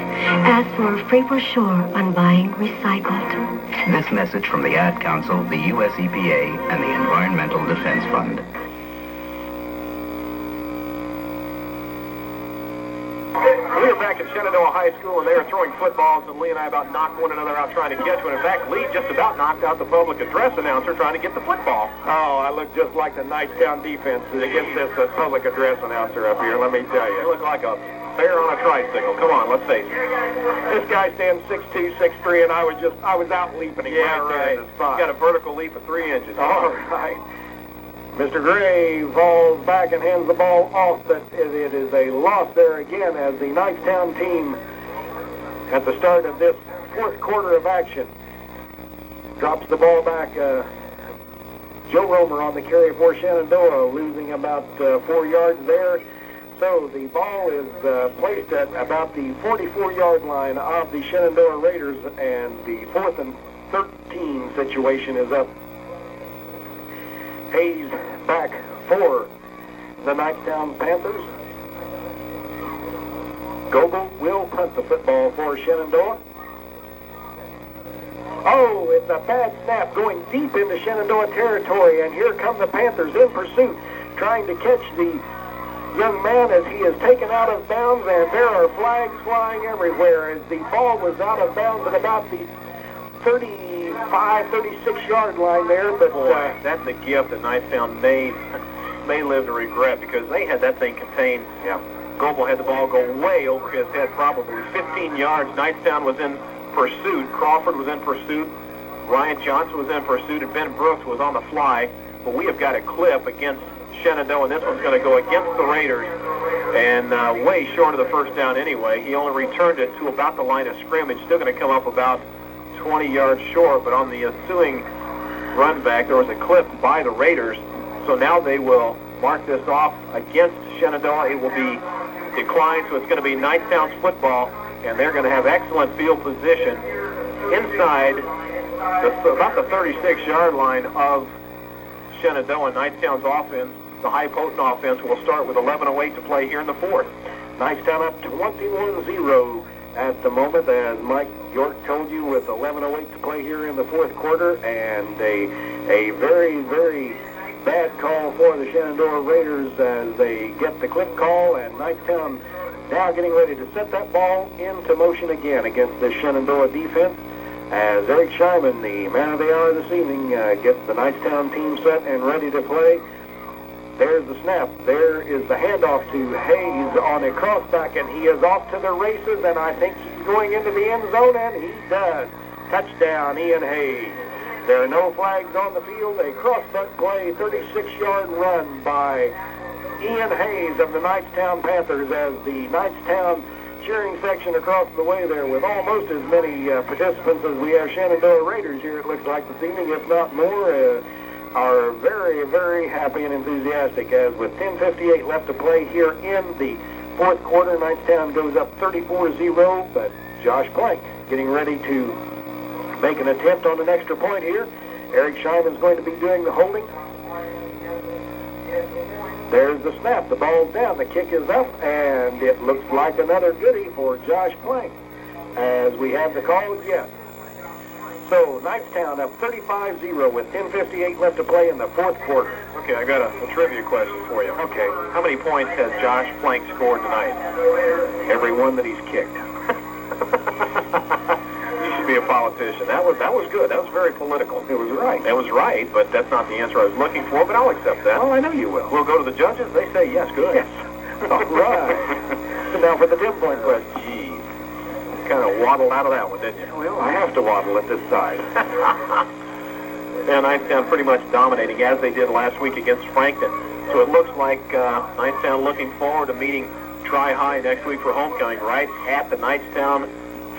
Speaker 8: Ask for a free brochure on buying recycled."
Speaker 9: This message from the Ad Council, the U.S. EPA, and the Environmental Defense Fund.
Speaker 3: We are back at Shenandoah High School, and they are throwing footballs, and Lee and I about knocked one another out trying to catch one. In fact, Lee just about knocked out the public address announcer trying to get the football.
Speaker 4: Oh, I look just like the Knightstown defense against this public address announcer up here, let me tell
Speaker 3: You
Speaker 4: you.
Speaker 3: look like a bear on a tricycle. Come on, let's face it.
Speaker 4: This guy stands 6'2", 6'3", and I was out leaping him right there in the spot.
Speaker 3: You got a vertical leap of 3 inches.
Speaker 4: All right. Mr. Gray falls back and hands the ball off, but it is a loss there again as the Knightstown team at the start of this fourth quarter of action drops the ball back. Joe Romer on the carry for Shenandoah, losing about 4 yards there. So the ball is placed at about the 44-yard line of the Shenandoah Raiders, and the 4th and 13 situation is up. Hayes back for the Knightstown Panthers. Gogol will punt the football for Shenandoah. Oh, it's a bad snap going deep into Shenandoah territory, and here come the Panthers in pursuit, trying to catch the young man as he is taken out of bounds, and there are flags flying everywhere as the ball was out of bounds at about the 35, 36-yard line there, but
Speaker 3: that's a gift that Knightstown may live to regret, because they had that thing contained.
Speaker 4: yeah.
Speaker 3: Goebel had the ball go way over his head, probably 15 yards. Knightstown was in pursuit. Crawford was in pursuit. Ryan Johnson was in pursuit, and Ben Brooks was on the fly. But we have got a clip against Shenandoah, and this one's going to go against the Raiders, and way short of the first down anyway. He only returned it to about the line of scrimmage. Still going to come up about 20 yards short, but on the ensuing run back, there was a clip by the Raiders. So now they will mark this off against Shenandoah. It will be declined, so it's going to be Knightstown's football, and they're going to have excellent field position inside about the 36-yard line of Shenandoah. Knightstown's offense, the high potent offense, will start with 11:08 to play here in the fourth.
Speaker 4: Knightstown up 21-0 at the moment, as Mike York told you, with 11:08 to play here in the fourth quarter, and a very, very bad call for the Shenandoah Raiders as they get the clip call, and Knightstown now getting ready to set that ball into motion again against the Shenandoah defense, as Eric Scheinman, the man of the hour this evening, gets the Knightstown team set and ready to play. There's the snap. There is the handoff to Hayes on a crossback, and he is off to the races, and I think he's going into the end zone, and he does. Touchdown, Ian Hayes. There are no flags on the field. A crossbuck play, 36-yard run by Ian Hayes of the Knightstown Panthers, as the Knightstown cheering section across the way there with almost as many participants as we have Shenandoah Raiders here, it looks like, this evening, if not more, are very, very happy and enthusiastic, as with 10:58 left to play here in the fourth quarter, Knightstown goes up 34-0, but Josh Plank getting ready to make an attempt on an extra point here. Eric Scheinman's going to be doing the holding. There's the snap. The ball's down. The kick is up, and it looks like another goodie for Josh Plank. As we have the calls, yes. So Knightstown up 35-0 with 10:58 left to play in the fourth quarter.
Speaker 3: Okay, I got a trivia question for you.
Speaker 4: Okay.
Speaker 3: How many points has Josh Plank scored tonight?
Speaker 4: Every one that he's kicked.
Speaker 3: You should be a politician. That was good. That was very political.
Speaker 4: It was right.
Speaker 3: That was right, but that's not the answer I was looking for, but I'll accept that.
Speaker 4: Well, I know you will.
Speaker 3: We'll go to the judges. They say yes, good.
Speaker 4: Yes. All right. So now for the 10-point question.
Speaker 3: Jeez. Kind of waddled out of that one, didn't you?
Speaker 4: Well, I have to waddle at this side.
Speaker 3: And Knightstown pretty much dominating, as they did last week against Frankton. So it looks like Knightstown looking forward to meeting Tri-High next week for homecoming right at the Knightstown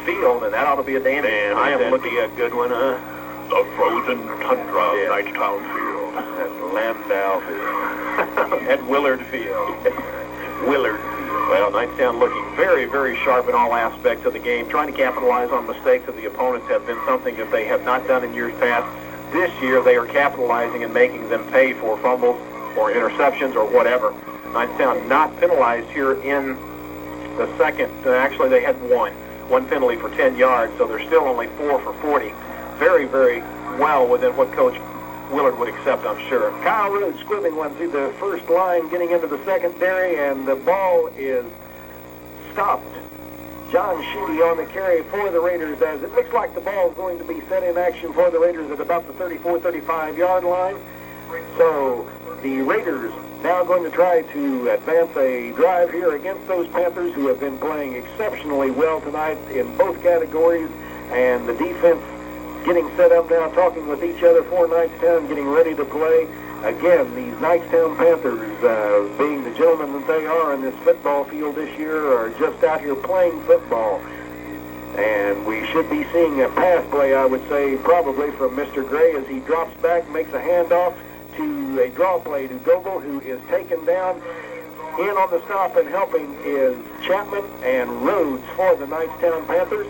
Speaker 3: field, and that ought to be a damn.
Speaker 5: Man,
Speaker 3: I am
Speaker 5: that'd
Speaker 3: looking
Speaker 5: be a good one, huh? The frozen tundra of Knightstown Field.
Speaker 3: at Landau Field. At Willard Field. Willard Field. Well, Knightstown looking very, very sharp in all aspects of the game. Trying to capitalize on mistakes of the opponents have been something that they have not done in years past. This year, they are capitalizing and making them pay for fumbles or interceptions or whatever. Knightstown not penalized here in the second. Actually, they had one penalty for 10 yards, so they're still only 4 for 40. Very, very well within what Coach Willard would accept, I'm sure.
Speaker 4: Kyle Rhodes squibbing one through the first line, getting into the secondary, and the ball is stopped. John Sheedy on the carry for the Raiders, as it looks like the ball is going to be set in action for the Raiders at about the 34-35 yard line. So the Raiders now going to try to advance a drive here against those Panthers, who have been playing exceptionally well tonight in both categories, and the defense getting set up now, talking with each other for Knightstown, getting ready to play. Again, these Knightstown Panthers, being the gentlemen that they are in this football field this year, are just out here playing football. And we should be seeing a pass play, I would say, probably from Mr. Gray, as he drops back, makes a handoff to a draw play to Gobel, who is taken down. In on the stop and helping is Chapman and Rhodes for the Knightstown Panthers.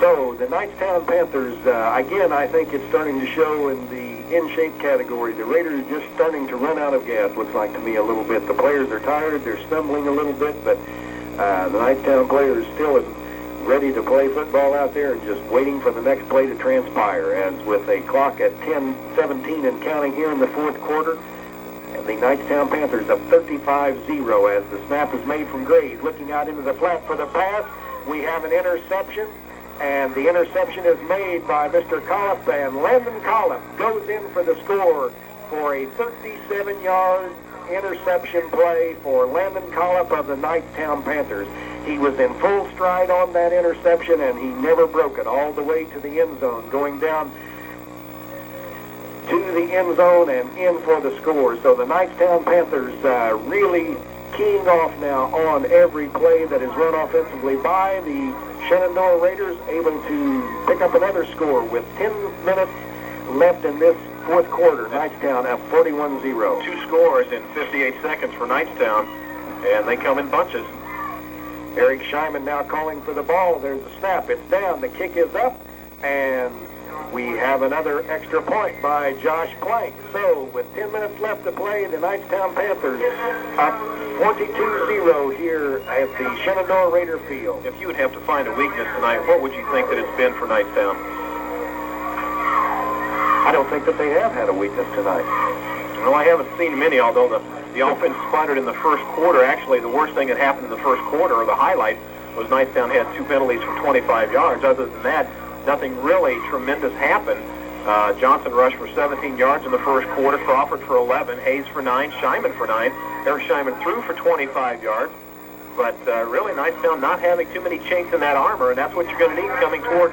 Speaker 4: So the Knightstown Panthers, again, I think it's starting to show in the in-shape category. The Raiders just starting to run out of gas, looks like to me a little bit. The players are tired, they're stumbling a little bit, but the Knightstown players still isn't ready to play football out there and just waiting for the next play to transpire. As with a clock at 10:17 and counting here in the fourth quarter, and the Knightstown Panthers up 35-0 as the snap is made from Gray. He's looking out into the flat for the pass. We have an interception, and the interception is made by Mr. Collip, and Landon Collip goes in for the score for a 37-yard interception play for Landon Collip of the Knightstown Panthers. He was in full stride on that interception, and he never broke it all the way to the end zone, going down to the end zone and in for the score. So the Knightstown Panthers really keying off now on every play that is run offensively by the Shenandoah Raiders, able to pick up another score with 10 minutes left in this fourth quarter. Knightstown up 41-0.
Speaker 3: 2 scores in 58 seconds for Knightstown, and they come in bunches.
Speaker 4: Eric Scheinman now calling for the ball. There's the snap. It's down. The kick is up, and we have another extra point by Josh Plank. So with 10 minutes left to play, the Knightstown Panthers up 42-0 here at the Shenandoah Raider Field.
Speaker 3: If you would have to find a weakness tonight, what would you think that it's been for Knightstown?
Speaker 4: I don't think that they have had a weakness tonight.
Speaker 3: Well, I haven't seen many, although the offense sputtered in the first quarter. Actually, the worst thing that happened in the first quarter, or the highlight, was Knightstown had 2 penalties for 25 yards. Other than that, nothing really tremendous happened. Johnson rushed for 17 yards in the first quarter, Crawford for 11, Hayes for 9, Scheinman for 9. Eric Scheinman threw for 25 yards. But really, Knightstown not having too many chinks in that armor, and that's what you're going to need coming toward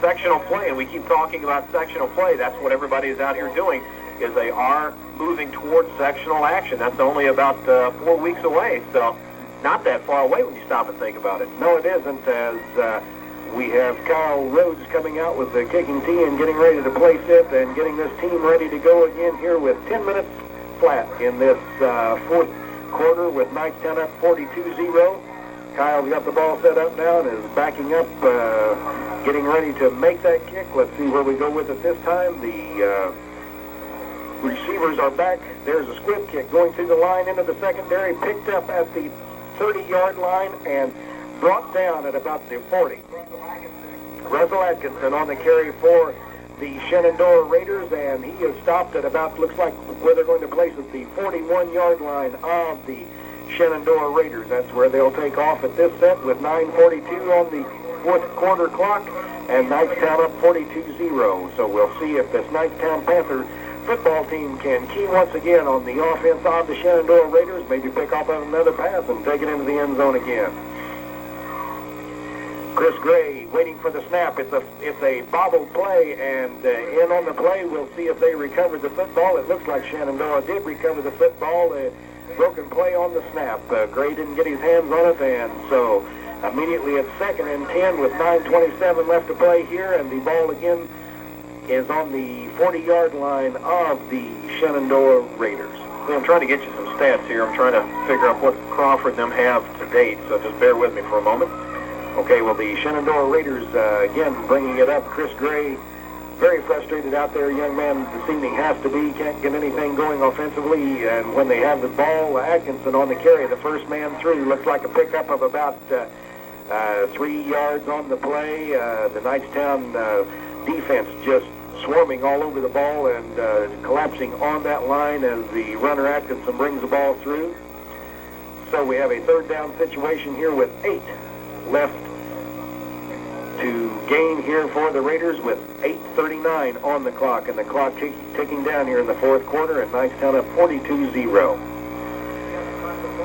Speaker 3: sectional play. And we keep talking about sectional play. That's what everybody is out here doing, is they are moving towards sectional action. That's only about 4 weeks away, so not that far away when you stop and think about it.
Speaker 4: No, it isn't, as we have Kyle Rhodes coming out with the kicking tee and getting ready to place it and getting this team ready to go again here with 10 minutes flat in this fourth quarter with Knightstown up 42-0. Kyle's got the ball set up now and is backing up, getting ready to make that kick. Let's see where we go with it this time. The receivers are back. There's a squib kick going through the line into the secondary, picked up at the 30-yard line and brought down at about the 40. Russell Atkinson on the carry for the Shenandoah Raiders, and he is stopped at about, looks like where they're going to place it, the 41-yard line of the Shenandoah Raiders. That's where they'll take off at this set with 9:42 on the fourth quarter clock, and Knightstown up 42-0. So we'll see if this Knightstown Panther football team can key once again on the offense of the Shenandoah Raiders, maybe pick off another pass and take it into the end zone again. Chris Gray waiting for the snap. It's a bobbled play, and in on the play, we'll see if they recovered the football. It looks like Shenandoah did recover the football. Broken play on the snap. Gray didn't get his hands on it, and so immediately it's 2nd and 10 with 9:27 left to play here, and the ball again is on the 40-yard line of the Shenandoah Raiders.
Speaker 3: Well, I'm trying to get you some stats here. I'm trying to figure out what Crawford and them have to date, so just bear with me for a moment.
Speaker 4: Okay, well, the Shenandoah Raiders, again, bringing it up. Chris Gray, very frustrated out there. Young man this evening has to be. Can't get anything going offensively. And when they have the ball, Atkinson on the carry, the first man through. Looks like a pickup of about 3 yards on the play. The Knightstown defense just swarming all over the ball and collapsing on that line as the runner Atkinson brings the ball through. So we have a 3rd down situation here with 8 left to gain here for the Raiders with 8:39 on the clock, and the clock ticking down here in the fourth quarter, and Knightstown up 42-0.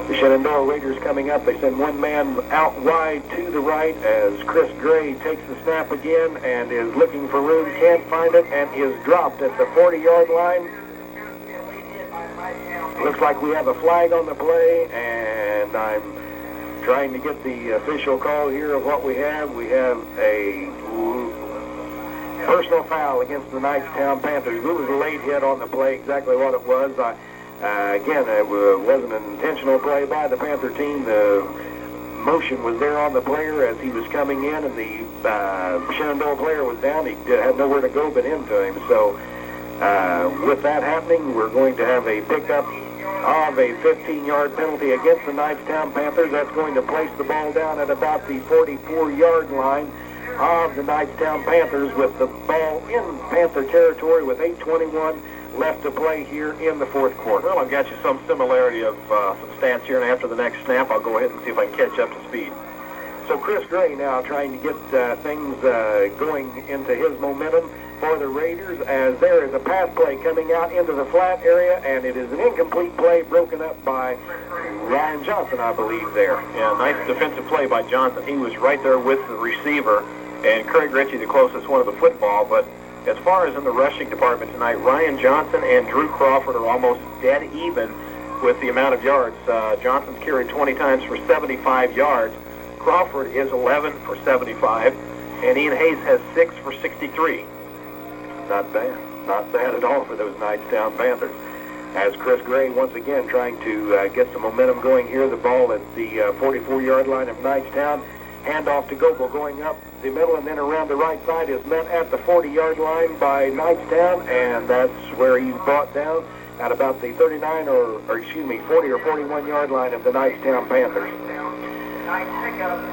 Speaker 4: The Shenandoah Raiders coming up. They send one man out wide to the right as Chris Gray takes the snap again and is looking for room, can't find it, and is dropped at the 40-yard line. Looks like we have a flag on the play, and I'm trying to get the official call here of what we have. We have a personal foul against the Knightstown Panthers. It was a late hit on the play, exactly what it was. Again, it wasn't an intentional play by the Panther team. The motion was there on the player as he was coming in, and the Shenandoah player was down. He had nowhere to go but into him. So with that happening, we're going to have a pickup of a 15-yard penalty against the Knightstown Panthers. That's going to place the ball down at about the 44-yard line of the Knightstown Panthers with the ball in Panther territory with 8:21 left to play here in the fourth quarter.
Speaker 3: Well, I've got you some similarity of some stats here, and after the next snap, I'll go ahead and see if I can catch up to speed.
Speaker 4: So Chris Gray now trying to get things going into his momentum for the Raiders, as there is a pass play coming out into the flat area, and it is an incomplete play broken up by Ryan Johnson, I believe, there.
Speaker 3: Yeah, nice defensive play by Johnson. He was right there with the receiver, and Craig Ritchie, the closest one to the football. But as far as in the rushing department tonight, Ryan Johnson and Drew Crawford are almost dead even with the amount of yards. Johnson's carried 20 times for 75 yards. Crawford is 11 for 75, and Ian Hayes has 6 for 63.
Speaker 4: Not bad. Not bad at all for those Knightstown Panthers. As Chris Gray once again trying to get some momentum going here. The ball at the 44-yard line of Knightstown. Handoff to Goebel going up the middle and then around the right side is met at the 40-yard line by Knightstown, and that's where he's brought down at about the 39 or 40 or 41-yard line of the Knightstown Panthers.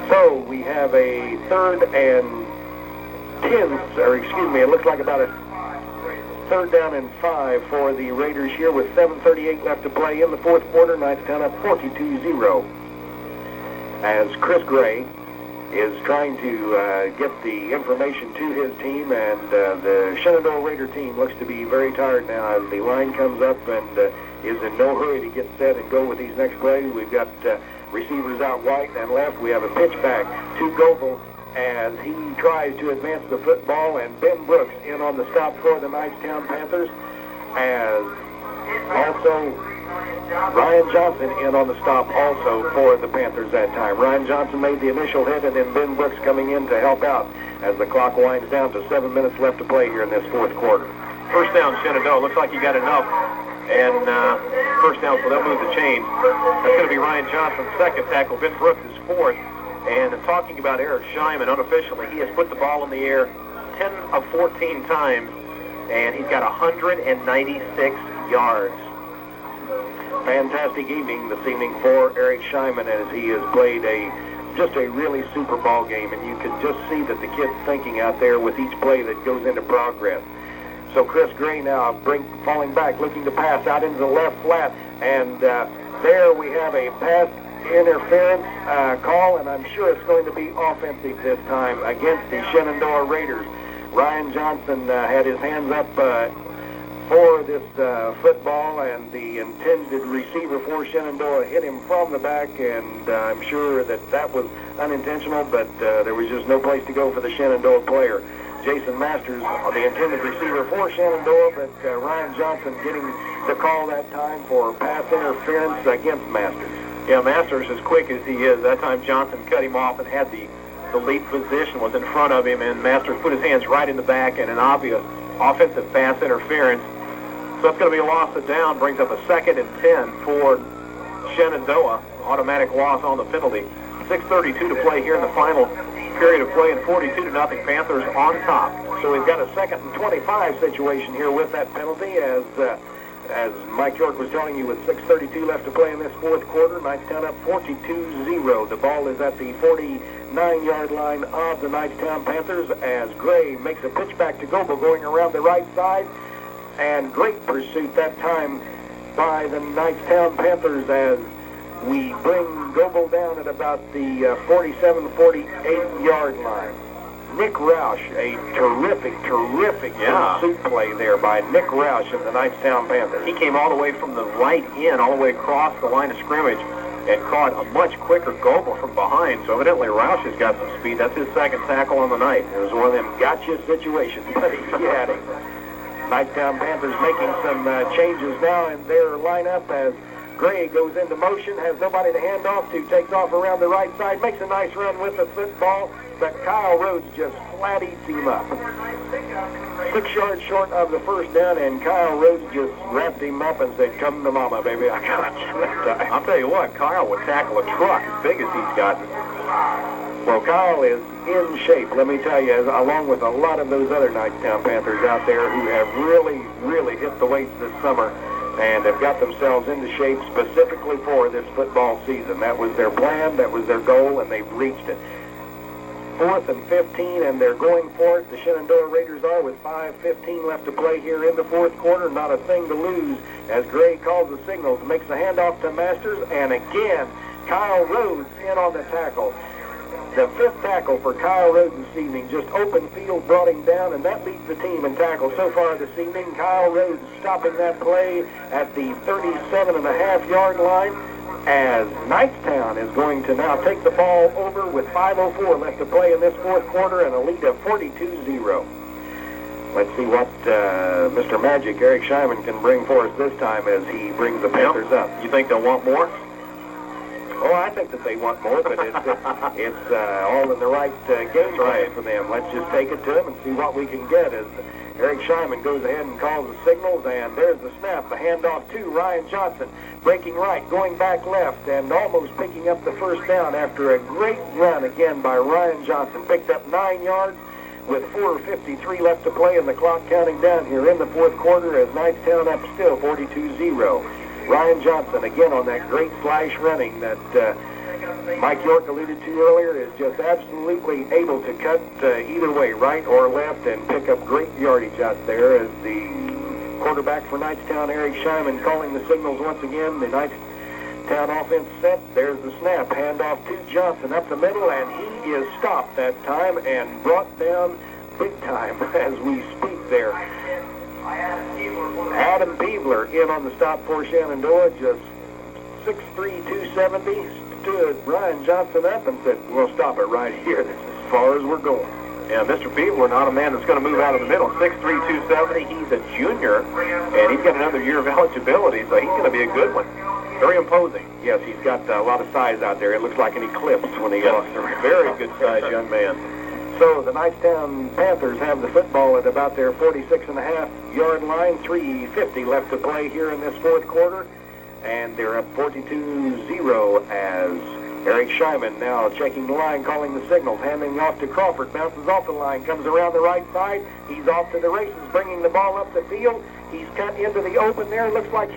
Speaker 4: So we have a 3rd and 10, it looks like about a 3rd down and 5 for the Raiders here with 7:38 left to play in the fourth quarter. Knightstown up 42-0. As Chris Gray is trying to get the information to his team, and the Shenandoah Raider team looks to be very tired now as the line comes up and is in no hurry to get set and go with these next plays. We've got receivers out right and left. We have a pitch back to Goebel as he tries to advance the football, and Ben Brooks in on the stop for the Knightstown Panthers as Also, Ryan Johnson in on the stop also for the Panthers that time. Ryan Johnson made the initial hit, and then Ben Brooks coming in to help out as the clock winds down to 7 minutes left to play here in this fourth quarter.
Speaker 3: First down, Shenandoah. Looks like he got enough. And first down, so they'll move the chains. That's going to be Ryan Johnson's second tackle. Ben Brooks is fourth. And talking about Eric Scheinman, unofficially, he has put the ball in the air 10 of 14 times, and he's got 196 yards.
Speaker 4: Fantastic evening this evening for Eric Scheinman as he has played just a really super ball game, and you can just see that the kid's thinking out there with each play that goes into progress. So Chris Gray now falling back, looking to pass out into the left flat, and there we have a pass interference call, and I'm sure it's going to be offensive this time against the Shenandoah Raiders. Ryan Johnson had his hands up for this football, and the intended receiver for Shenandoah hit him from the back, and I'm sure that was unintentional, but there was just no place to go for the Shenandoah player. Jason Masters, the intended receiver for Shenandoah, but Ryan Johnson getting the call that time for pass interference against Masters.
Speaker 3: Yeah, Masters, as quick as he is, that time Johnson cut him off and had the lead position was in front of him, and Masters put his hands right in the back and an obvious offensive pass interference. So that's going to be a loss of down, brings up a 2nd and 10 for Shenandoah. Automatic loss on the penalty. 6:32 to play here in the final period of play, and 42-0 Panthers on top.
Speaker 4: So we've got a 2nd and 25 situation here with that penalty as Mike York was telling you, with 6:32 left to play in this fourth quarter. Knightstown up 42-0. The ball is at the 49-yard line of the Knightstown Panthers as Gray makes a pitch back to Goebel going around the right side. And great pursuit that time by the Knightstown Panthers as we bring Goebel down at about the 47-48-yard line. Nick Roush, a terrific pursuit play there by Nick Roush of the Knightstown Panthers.
Speaker 3: He came all the way from the right end, all the way across the line of scrimmage, and caught a much quicker Goebel from behind. So evidently Roush has got some speed. That's his second tackle on the night.
Speaker 4: It was one of them gotcha situations, but he had him. Knightstown Panthers making some changes now in their lineup as Gray goes into motion, has nobody to hand off to, takes off around the right side, makes a nice run with the football, but Kyle Rhodes just flat eats him up. 6 yards short of the first down, and Kyle Rhodes just wrapped him up and said, "Come to mama, baby, I got you."
Speaker 3: I'll tell you what, Kyle would tackle a truck as big as he's gotten.
Speaker 4: Well, Kyle is in shape, let me tell you, along with a lot of those other Knightstown Panthers out there who have really hit the weights this summer and have got themselves into shape specifically for this football season. That was their plan, that was their goal, and they've reached it. 4th and 15, and they're going for it. The Shenandoah Raiders are with 5:15 left to play here in the fourth quarter. Not a thing to lose as Gray calls the signals, makes the handoff to Masters, and again, Kyle Rhodes in on the tackle. The 5th tackle for Kyle Rhodes this evening, just open field, brought him down, and that leads the team in tackles so far this evening. Kyle Rhodes stopping that play at the 37.5-yard line as Knightstown is going to now take the ball over with 5:04 left to play in this fourth quarter and a lead of 42-0. Let's see what Mr. Magic, Eric Scheinman, can bring for us this time as he brings the Panthers up.
Speaker 3: You think they'll want more?
Speaker 4: Oh, I think that they want more, but it's all in the right game plan for them. Let's just take it to them and see what we can get as Eric Scheinman goes ahead and calls the signals, and there's the snap, the handoff to Ryan Johnson, breaking right, going back left, and almost picking up the first down after a great run again by Ryan Johnson. Picked up 9 yards with 4:53 left to play and the clock counting down here in the fourth quarter as Knightstown up still 42-0. Ryan Johnson, again on that great slash running that Mike York alluded to earlier, is just absolutely able to cut either way, right or left, and pick up great yardage out there as the quarterback for Knightstown, Eric Scheinman, calling the signals once again. The Knightstown offense set. There's the snap. Handoff to Johnson up the middle, and he is stopped that time and brought down big time as we speak there. Adam Peebler in on the stop for Shenandoah, just 6'3", 270, stood Ryan Johnson up and said, "We'll stop it right here. This is as far as we're going."
Speaker 5: Yeah, Mr. Beebler, not a man that's going to move out of the middle. 6'3", 270. He's a junior, and he's got another year of eligibility, so he's going to be a good one. Very imposing.
Speaker 4: Yes, he's got a lot of size out there. It looks like an eclipse when he walks through.
Speaker 5: Very good size young man.
Speaker 4: So the Knightstown Panthers have the football at about their 46.5-yard line. 3:50 left to play here in this fourth quarter. And they're up 42-0 as Eric Scheinman now checking the line, calling the signals, handing off to Crawford, bounces off the line, comes around the right side. He's off to the races, bringing the ball up the field. He's cut into the open there. Looks like